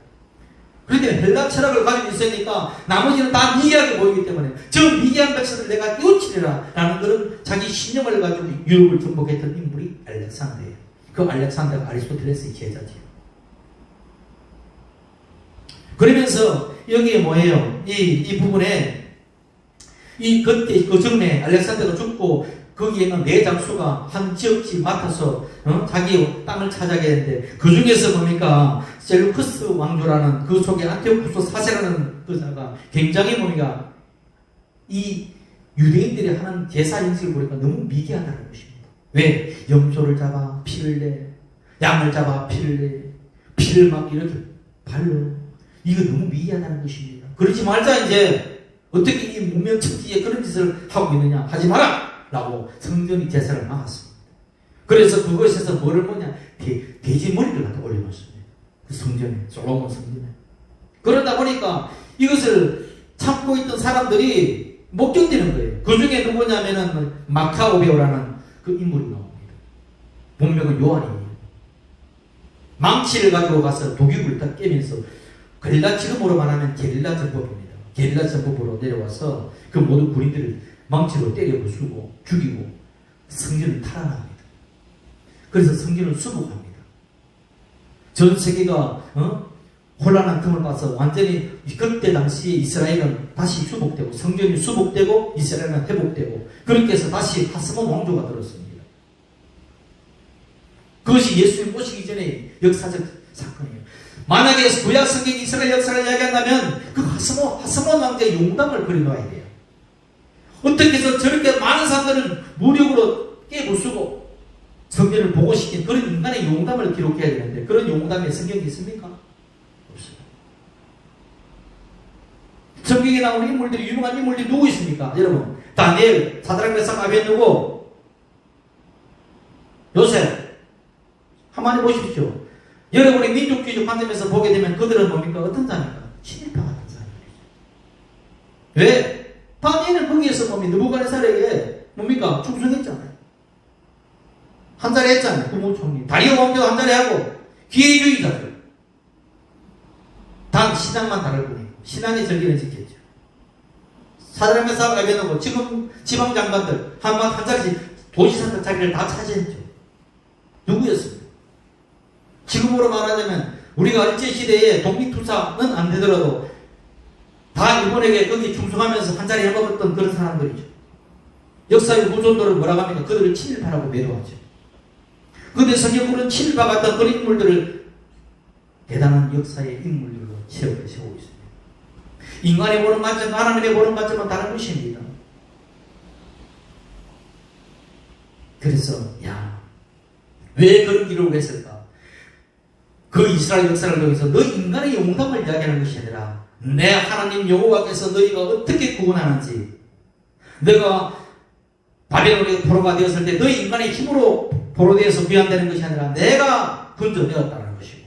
그런데 헬라 철학을 가지고 있으니까 나머지는 다 미개하게 보이기 때문에 저 미개한 백성을 내가 이웃치리라 라는 그런 자기 신념을 가지고 유럽을 정복했던 인물이 알렉산더예요. 그 그 알렉산더가 아리스토텔레스의 제자지요. 그러면서 여기에 뭐예요? 이 부분에 그때 그 전에 알렉산더가 죽고 거기에는 네 장수가 한 지역지 맡아서 자기 땅을 차지하게 그 중에서 뭡니까? 셀루크스 왕조라는 그 속에 안티오쿠스 4세라는 그자가 굉장히 뭡니까? 이 유대인들이 하는 제사 형식을 보니까 너무 미개하다는 것입니다. 왜? 염소를 잡아 피를 내, 양을 잡아 피를 내, 피를 막 이렇게 발로. 이거 너무 미개하다는 것입니다. 그러지 말자. 이제 어떻게 이 문명천지에 그런 짓을 하고 있느냐, 하지 마라 라고 성전이 제사를 막았습니다. 그래서 그것에서 뭐를 보냐, 돼지 머리를 갖다 올려놓습니다. 그 성전에, 솔로몬 성전에. 그러다 보니까 이것을 참고 있던 사람들이 못 견디는 거예요. 그 중에 누구냐면은 마카오베오라는 그 인물이 나옵니다. 본명은 요한이에요. 망치를 가지고 가서 독육을 딱 깨면서 게릴라, 지금으로 말하면 게릴라 전법입니다. 게릴라 전법으로 내려와서 그 모든 군인들을 망치로 때려 부수고 죽이고 성전을 탈환합니다. 그래서 성전을 수복합니다. 전 세계가 혼란한 틈을 봐서 완전히 그때 당시에 이스라엘은 다시 수복되고 성전이 수복되고 이스라엘은 회복되고 그렇게 해서 다시 하스몬 왕조가 들었습니다. 그것이 예수님 오시기 전에 역사적 사건이에요. 만약에 구약 성경 이스라엘 역사를 이야기한다면 그 하스몬 왕자의 용담을 그려놔야 돼요. 어떻게 해서 저렇게 많은 사람들을 무력으로 깨부수고 성전을 보고시킨 그런 인간의 용담을 기록해야 되는데 그런 용담에 성경이 있습니까? 없습니다. 성경에 나오는 인물들이 유명한 인물들이 누구 있습니까? 여러분, 다니엘, 사드락, 메삭, 아벳느고, 요셉. 한번 해보십시오. 여러분이 민족주의적 관점에서 보게 되면 그들은 뭡니까? 어떤 자입니까? 친일파 같은 사람들이죠. 왜? 다니엘은 거기에서 뭡니까? 느부갓네살에게 뭡니까? 충성했잖아요. 한 자리 했잖아요. 국무총리. 다리오 왕조 한 자리 하고 기회주의자들. 단 신앙만 다를 뿐이고 신앙의 절기는 지켰죠. 사드락, 메삭, 아벳느고 지금 지방장관들 한 자리씩 도시사들 자리를 다 차지했죠. 누구였습니까? 지금으로 말하자면 우리가 일제시대에 독립투사는 안 되더라도 다 일본에게 거기 충성하면서 한 자리 해먹었던 그런 사람들이죠. 역사의 후손들을 뭐라고 합니까? 그들을 친일파라고 매도하죠. 그런데 성경으로는 친일파 같은 그런 인물들을 대단한 역사의 인물들로 세우고 있습니다. 인간이 보는 관점, 하나님의 보는 관점은 다른 것입니다. 그래서 왜 그런 기록을 했을까? 그 이스라엘 역사를 통해서 너 인간의 용감을 이야기하는 것이 아니라 내 하나님 여호와께서 너희가 어떻게 구원하는지, 너가 바벨론의 포로가 되었을 때 너희 인간의 힘으로 포로되어서 귀환되는 것이 아니라 내가 건져내었다는 것이고,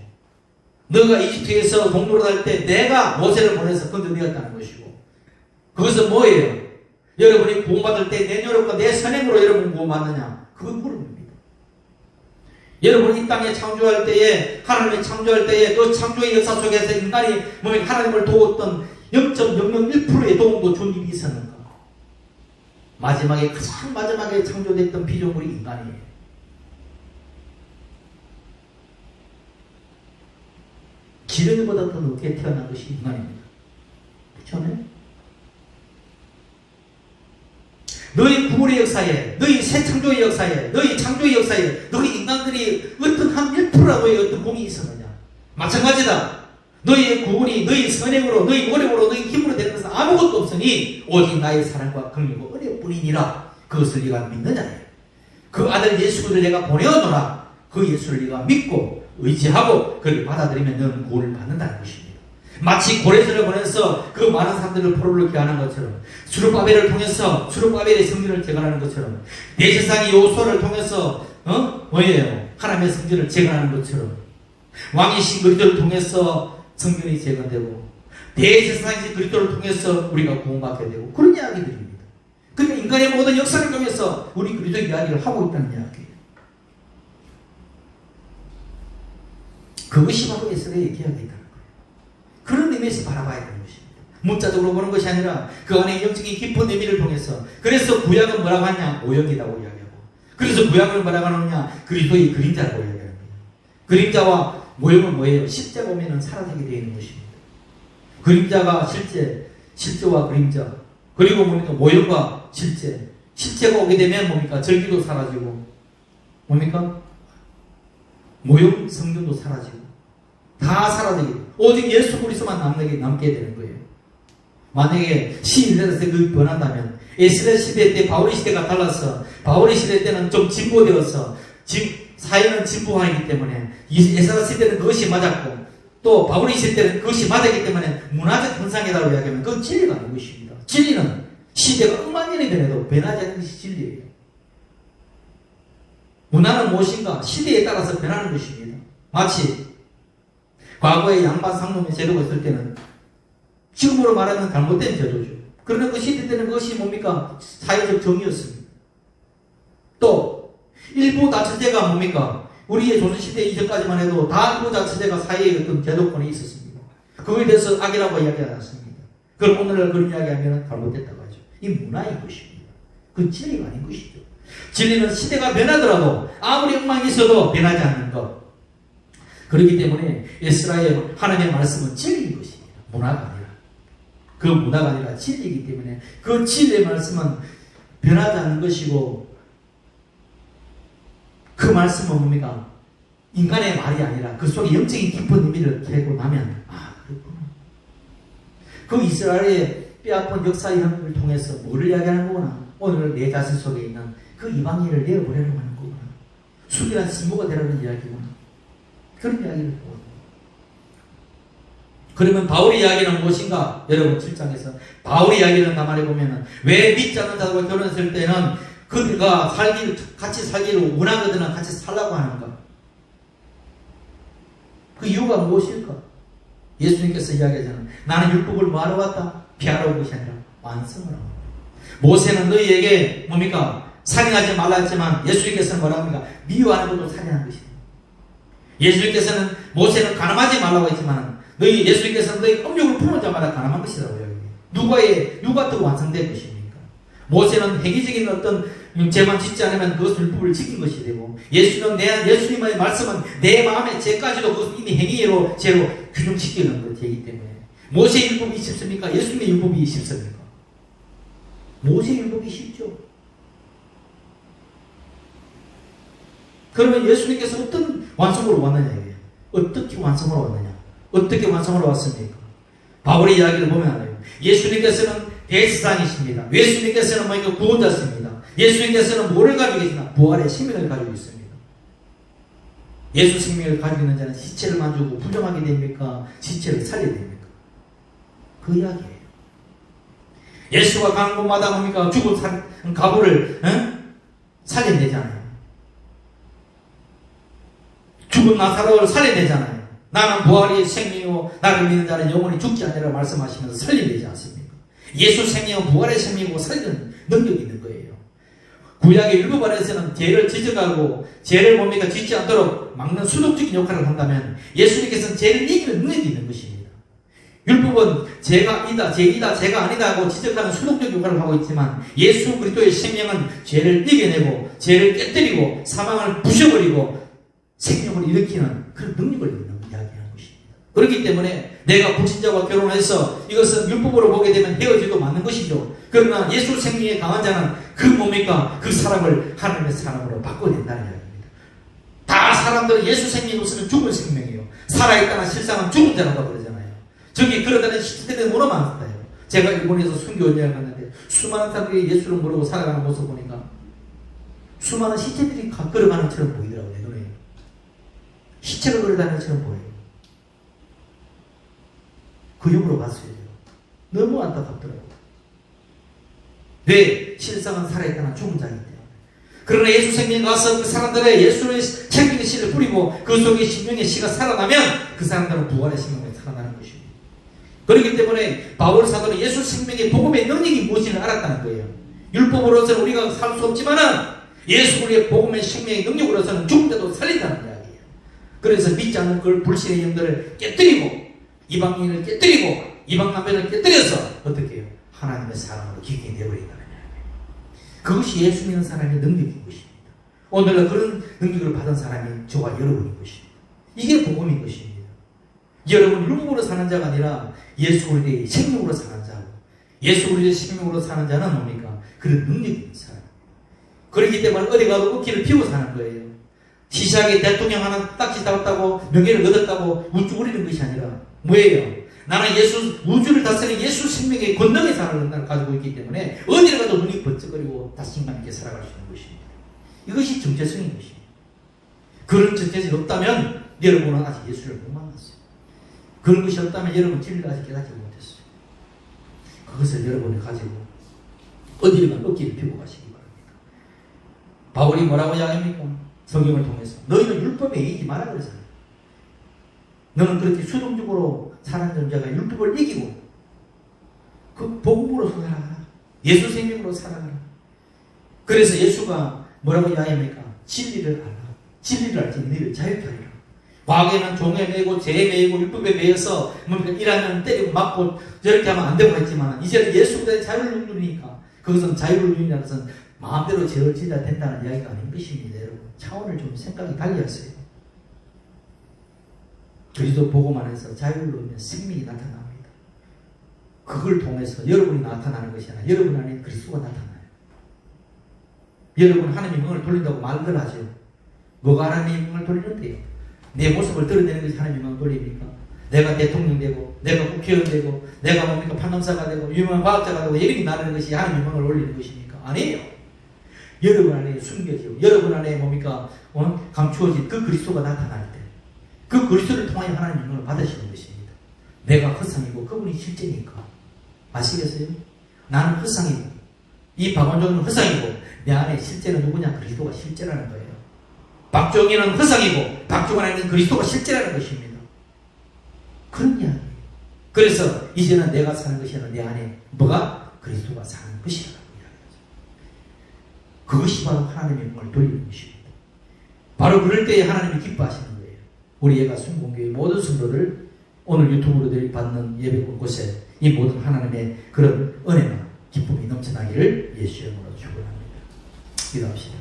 너가 이집트에서 동물을 할 때 내가 모세를 보내서 건져내었다는 것이고, 그것은 뭐예요? 여러분이 구원받을 때 내 노력과 내 선행으로 여러분 구원받느냐? 그건 모릅니다. 여러분 이 땅에 창조할 때에, 하나님이 창조할 때에 그 창조의 역사 속에서 인간이 하나님을 도웠던 0.001%의 도움도 준 일이 있었는가? 가장 마지막에 창조됐던 피조물이 인간이에요. 기름보다 더 높게 태어난 것이 인간입니다. 그렇죠? 너희 구원의 역사에, 너희 새 창조의 역사에, 너희 창조의 역사에 너희 인간들이 어떤 한 1%라도의 어떤 공이 있었느냐? 마찬가지다. 너희의 구원이 너희 선행으로, 너희 노력으로, 너희 힘으로 되는 것은 아무것도 없으니 오직 나의 사랑과 긍휼과 은혜뿐이니라. 그것을 네가 믿느냐? 그 아들 예수를 내가 보내어노라. 그 예수를 네가 믿고 의지하고 그를 받아들이면 너는 구원을 받는다는 것입니다. 마치 고레스를 보내서 그 많은 사람들을 포로를 귀하는 것처럼, 수르바벨을 통해서 수르바벨의 성전을 재건하는 것처럼, 대제사장이 요소를 통해서 뭐예요? 하나님의 성전을 재건하는 것처럼, 왕이신 그리스도를 통해서 성전이 재건되고, 대제사장이신 그리스도를 통해서 우리가 구원받게 되고, 그런 이야기들입니다. 그러니까 인간의 모든 역사를 통해서 우리 그리스도 이야기를 하고 있다는 이야기예요. 그것이 바로 이스라엘의 개혁이다. 그런 의미에서 바라봐야 되는 것입니다. 문자적으로 보는 것이 아니라 그 안에 영적인 깊은 의미를 통해서. 그래서 구약은 뭐라고 하냐? 오역이라고 이야기하고, 그래서 구약을 뭐라고 하느냐? 그리스도의 그림자라고 이야기하는 그림자와 모형은 뭐예요? 실제 보면은 사라지게 되어 있는 것입니다. 그림자가 실제와 그림자, 그리고 뭡니까? 모형과 실제가 오게 되면 뭡니까? 절기도 사라지고, 뭡니까? 모형 성경도 사라지고, 다 사라지게, 오직 예수 그리스도만 남게 되는 거예요. 만약에 시인들에서 그 변한다면, 에스라 시대 때 바울의 시대가 달라서, 바울의 시대 때는 좀 진보되어서, 사회는 진보하기 때문에, 에스라 시대는 그것이 맞았고, 또 바울의 시대 때는 그것이 맞았기 때문에 문화적 현상이라고 이야기하면 그건 진리가 아닌 것입니다. 진리는 시대가 억만 년이 변해도 변하지 않는 것이 진리예요. 문화는 무엇인가? 시대에 따라서 변하는 것입니다. 마치 과거에 양반 상놈의 제도가 있을 때는 지금으로 말하면 잘못된 제도죠. 그러나 그 시대 때는 그것이 뭡니까? 사회적 정의였습니다. 또 일부 다처제가 뭡니까? 우리의 조선시대 이전까지만 해도 다 일부 다처제가 사회의 어떤 제도권이 있었습니다. 그거에 대해서 악이라고 이야기하지 않습니다. 그럼 오늘날 그런 이야기하면 잘못됐다고 하죠. 이 문화의 것입니다. 그건 진리가 아닌 것이죠. 진리는 시대가 변하더라도 아무리 엉망이 있어도 변하지 않는 것. 그렇기 때문에 에스라의 하나님의 말씀은 진리인 것입니다. 문화가 아니라. 그 문화가 아니라 진리이기 때문에 그 진리의 말씀은 변하지 않는 것이고 그 말씀은 뭡니까? 인간의 말이 아니라 그 속에 영적인 깊은 의미를 캐고 나면 그렇구나. 그 이스라엘의 뼈아픈 역사의 현장을 통해서 뭐를 이야기하는 거구나. 오늘 내 자신 속에 있는 그 이방인을 내어보려고 하는 거구나. 순결한 신부가 되라는 이야기구나. 그런 이야기를 보고. 그러면 바울의 이야기는 무엇인가? 여러분 7장에서 바울의 이야기를 가만히 보면은 왜 믿지 않는 자들과 결혼했을 때는 그들과 같이 살기를 원하거든 같이 살라고 하는가? 그 이유가 무엇일까? 예수님께서 이야기하잖아요. 나는 율법을 뭐하러 왔다? 피하러 온 것이 아니라 완성을 하고. 모세는 너희에게 뭡니까? 살인하지 말라 했지만 예수님께서는 뭐라고 합니까? 미워하는 것도 살인하는 것이다. 예수님께서는 모세는 가늠하지 말라고 했지만 예수님께서는 너희 음욕을 품은 자마다 가늠한 것이라고 이야기해요. 누가 더 완성된 것입니까? 모세는 행위적인 어떤 죄만 짓지 않으면 그것을 율법을 지킨 것이 되고 예수님의 말씀은 내 마음의 죄까지도 그것을 이미 행위로 죄로 규정시키는 것이기 때문에 모세의 율법이 쉽습니까? 예수님의 율법이 쉽습니까? 모세의 율법이 쉽죠. 그러면 예수님께서 어떤 완성으로 왔느냐 이게요. 어떻게 완성으로 왔느냐? 어떻게 완성으로 왔습니까? 바울의 이야기를 보면 알아요. 예수님께서는 대제사장이십니다. 예수님께서는 뭐니까 구원자십니다. 예수님께서는 뭐를 가지고 계시나? 부활의 생명을 가지고 있습니다. 예수 생명을 가지고 있는 자는 시체를 만지고 부정하게 됩니까? 시체를 살려야 됩니까? 그 이야기예요. 예수가 가는 곳마다 뭡니까? 죽은 가부를 살려내잖아요. 죽은 나사로를 살려내잖아요. 나는 부활이 생명이고 나를 믿는 자는 영원히 죽지 않으리라 말씀하시면서 살려내지 않습니까? 예수 생명은 부활의 생명이고 살리는 능력이 있는 거예요. 구약의 율법 안에서는 죄를 지적하고 죄를 뭡니까? 짓지 않도록 막는 수독적인 역할을 한다면 예수님께서는 죄를 이기는 능력이 있는 것입니다. 율법은 죄가 죄이다, 죄가 아니다 하고 지적하는 수독적 역할을 하고 있지만 예수 그리스도의 생명은 죄를 이겨내고 죄를 깨뜨리고 사망을 부셔버리고 생명을 일으키는 그런 능력을 있는 이야기하는 것입니다. 그렇기 때문에 내가 불신자와 결혼해서 이것은 율법으로 보게 되면 헤어지도 맞는 것이죠. 그러나 예수 생명에 강한 자는 그 뭡니까? 그 사람을 하나님의 사람으로 바꿔낸다는 이야기입니다. 다 사람들은 예수 생명이 없으면 죽은 생명이에요. 살아있다나 실상은 죽은 자라고 그러잖아요. 저기 그러다는 시대는 뭐나 많았어요. 제가 일본에서 순교 여행을 갔는데 수많은 사람들이 예수를 모르고 살아가는 모습 보니까 수많은 시체들이 걸어가는 것처럼 보이더라고요. 내 눈에. 시체가 걸어다니는 것처럼 보여요. 그 역으로 봤어요. 너무 안타깝더라고요. 왜? 실상은 살아있다나 죽은 자이기 때문에. 그러나 예수 생명에 가서 그 사람들의 예수의 생명의 씨를 뿌리고 그 속에 생명의 씨가 살아나면 그 사람들은 부활의 생명에 살아나는 것입니다. 그렇기 때문에 바울 사도는 예수 생명의 복음의 능력이 무엇인지 알았다는 거예요. 율법으로서는 우리가 살 수 없지만은 예수 우리의 복음의 생명의 능력으로서는 죽은 자도 살린다는 이야기예요. 그래서 믿지 않는 그 불신의 영들을 깨뜨리고 이방인을 깨뜨리고 이방 남편을 깨뜨려서 어떻게 해요? 하나님의 사람으로 기게 내버린다는 이야기예요. 그것이 예수 믿는 사람의 능력인 것입니다. 오늘날 그런 능력을 받은 사람이 저와 여러분인 것입니다. 이게 복음인 것입니다. 여러분 율법으로 사는 자가 아니라 예수 그리스도의 생명으로 사는 자고, 예수 그리스도의 생명으로 사는 자는 뭡니까? 그런 능력이 있는 사람. 그렇기 때문에 어디 가도 어깨를 피고 사는 거예요. 시시하게 대통령 하나 딱지 잡았다고 명예를 얻었다고 우쭈 부리는 것이 아니라 뭐예요? 나는 예수, 우주를 다스리는 예수 생명의 권능의 사람을 나를 가지고 있기 때문에 어디를 가도 눈이 번쩍거리고 자신감 있게 살아갈 수 있는 것입니다. 이것이 정체성인 것입니다. 그런 정체성이 없다면 여러분은 아직 예수를 못 만났어요. 그런 것이 없다면 여러분 진리를 아직 깨닫지 못했어요. 그것을 여러분이 가지고 어디를 가도 어깨를 펴고 가시기 바랍니다. 바울이 뭐라고 이야기합니까? 성경을 통해서 너희는 율법에 이기지 말아 그러잖아요. 너는 그렇게 수동적으로 사는 자가 율법을 이기고 그 복음으로 살아가라. 예수 생명으로 살아가라. 그래서 예수가 뭐라고 이야기합니까? 진리를 알라. 진리를 알지 너희를 자유케 하리라. 과거에는 종에 매고 죄에 매이고 율법에 매여서 뭡니까? 일하면 때리고 맞고 저렇게 하면 안 되고 했지만 이제는 예수의 자유를 누리니까 그것은 자유를 누리는 것은 마음대로 죄를 지어야 된다는 이야기가 아닌 것입니다. 여러분 차원을 좀 생각이 달리하세요. 그리스도 복음 안에서 자유를 누리면 생명이 나타납니다. 그걸 통해서 여러분이 나타나는 것이 아니라 여러분 안에 그리스도가 나타나요. 여러분 하나님의 영광을 돌린다고 말들 하죠. 뭐가 하나님의 영광을 돌리는데요? 내 모습을 드러내는 것이 하나님의 영광을 돌립니까? 내가 대통령 되고 내가 국회의원 되고 내가 뭡니까 판검사가 되고 유명한 과학자가 되고 이름이 나르는 것이 하나님의 영광을 올리는 것입니까? 아니에요. 여러분 안에 숨겨지고 여러분 안에 뭡니까? 감추어진 그 그리스도가 나타날 때 그 그리스도를 통하여 하나님의 영광을 받으시는 것입니다. 내가 허상이고 그분이 실제니까. 아시겠어요? 나는 허상이고 이 박원종은 허상이고 내 안에 실제는 누구냐? 그리스도가 실제라는 거예요. 박종희는 허상이고 박종환 안에는 그리스도가 실제라는 것입니다. 그런 이야기예요. 그래서 이제는 내가 사는 것이 아니라 내 안에 뭐가? 그리스도가 사는 것이라고 이야기하죠. 그것이 바로 하나님의 영광을 돌리는 것입니다. 바로 그럴 때에 하나님이 기뻐하시는 거예요. 우리 예가 순공교회 모든 성도들 오늘 유튜브로 받는 예배 곳에 이 모든 하나님의 그런 은혜나 기쁨이 넘쳐나기를 예수 이름으로 축원합니다. 기도합시다.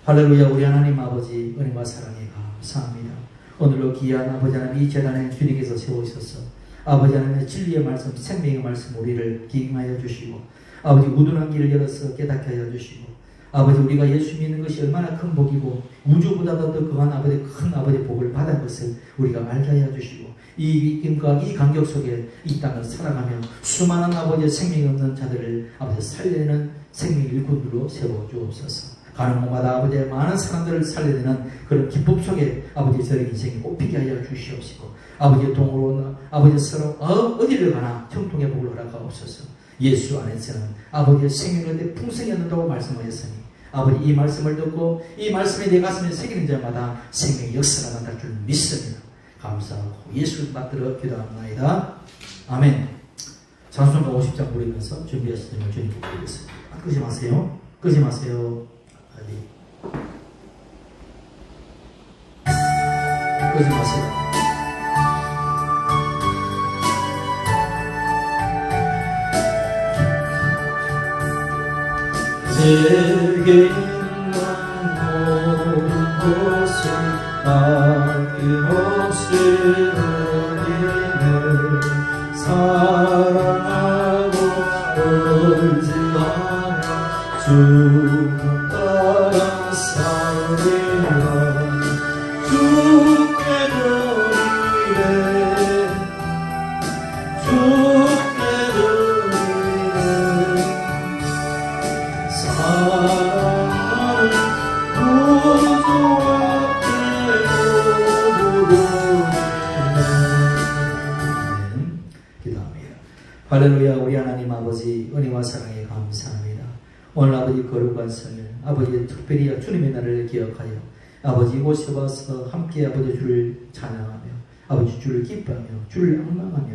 할렐루야. 우리 하나님 아버지 은혜와 사랑에 감사합니다. 오늘로 귀한 아버지 하나님 이 재단에 주님께서 세우셔서 아버지 하나님의 진리의 말씀 생명의 말씀 우리를 기행하여 주시고 아버지 우둔한 길을 열어서 깨닫게 하여 주시고 아버지 우리가 예수 믿는 것이 얼마나 큰 복이고 우주보다도 더 그한 아버지 큰 아버지 복을 받은 것을 우리가 알게 하여 주시고 이 믿음과 이 간격 속에 이 땅을 살아가며 수많은 아버지의 생명이 없는 자들을 아버지 살려내는 생명 일꾼들로 세워주옵소서. 가는 곳마다 아버지의 많은 사람들을 살려내는 그런 기쁨 속에 아버지 저의 인생이 꽃피게 하여 주시옵시고 아버지의 동으로 아버지 서로 어디를 가나 형통의 복을 허락하옵소서. 예수 안에서는 아버지의 생명의 풍성이 얻는다고 말씀하셨으니 아버지 이 말씀을 듣고 이 말씀에 내 가슴에 새기는 자마다 생명의 역사가 나타날 줄 믿습니다. 감사하고 예수를 받들어 기도합니다. 아멘. 찬송가 50장 부르면서 준비하시는 주님 부르겠습니다. 끄지 마세요. 끄지 마세요. 끄지 마세요. 내게 있는 모든 것을 아낌없이 드리네. 사랑하고 의지하며 주는 따라 살리라. 주께 드리네. 주께 드리네. 사랑하는 구주와 기도합니다. 할렐루야. 우리 하나님 아버지 은혜와 사랑에 감사합니다. 오늘 아버지 거룩한 설을 아버지 특별히 주님의 날을 기억하여 아버지 이곳에 와서 함께 아버지 주를 찬양하며 아버지 주를 기뻐하며 주를 앙망하며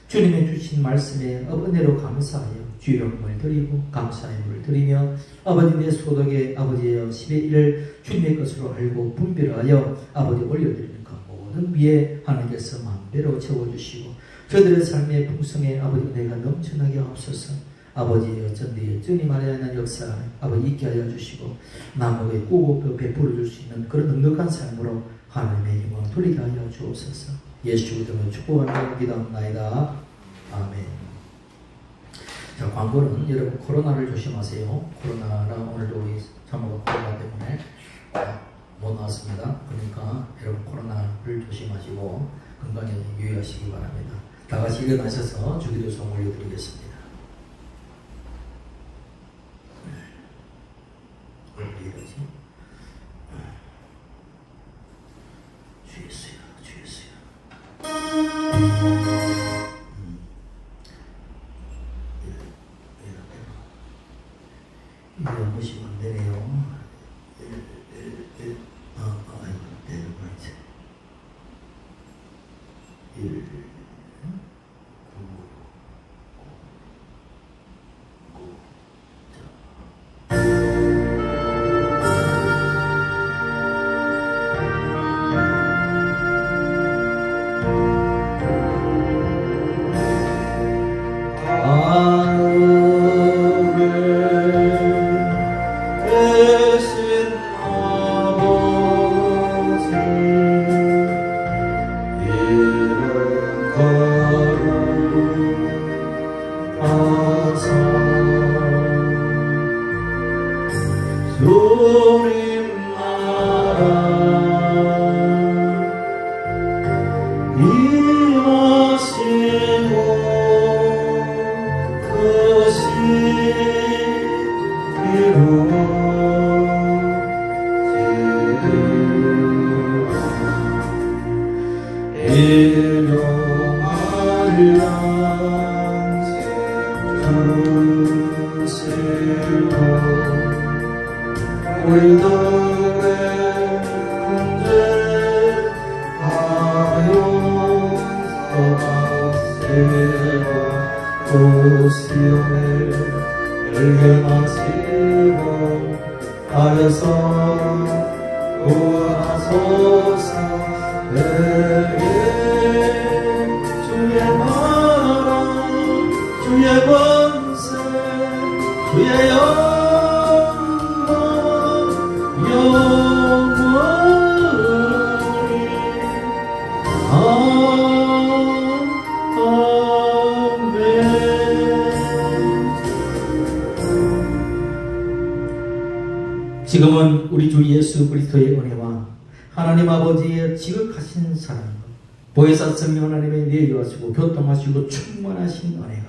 주님의 주신 말씀에 은혜로 감사하여 주의 영광을 드리고 감사의 물을 드리며 아버지 내 소득에 아버지의 10의 1을 주님의 것으로 알고 분별하여 아버지 올려드리는 그 모든 위에 하나님께서 만배로 채워주시고 저들의 삶의 풍성에 아버지 은혜가 넘쳐나게 하옵소서. 아버지의 어쩐지 주님 안에 있는 역사 아버지 있게 하여 주시고 남에게 꼭 베풀어 줄 수 있는 그런 넉넉한 삶으로 하나님의 영광을 돌리게 하여 주옵소서. 예수 이름으로 축복하며 기도합나이다. 아멘. 자, 광고는 여러분 코로나를 조심하세요. 코로나라 오늘도 우리 사모가 코로나 때문에 못 나왔습니다. 그러니까 여러분 코로나를 조심하시고 건강에 유의하시기 바랍니다. 다 같이 일어나셔서 주기도송 올려드리겠습니다. 왜 이러지? 주 예수야, 주 예수야. 이거 보시면 안 되네요. 아이고, 되는 거 이제. 1, 9, 1. 지금은 우리 주 예수 그리스도의 은혜와 하나님 아버지의 지극하신 사랑과 보혜사 성령 하나님의 내려하시고 교통하시고 충만하신 은혜가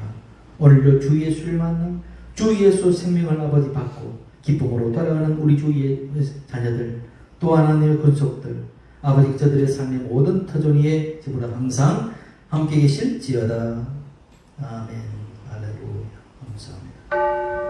오늘도 주 예수를 만나 주 예수 생명을 아버지 받고 기쁨으로 따라가는 우리 주의 자녀들 또 하나님의 권속들 아버지 저들의 삶의 모든 터전 위에 저보다 항상 함께 계실지어다. 아멘. 할렐루야. 감사합니다.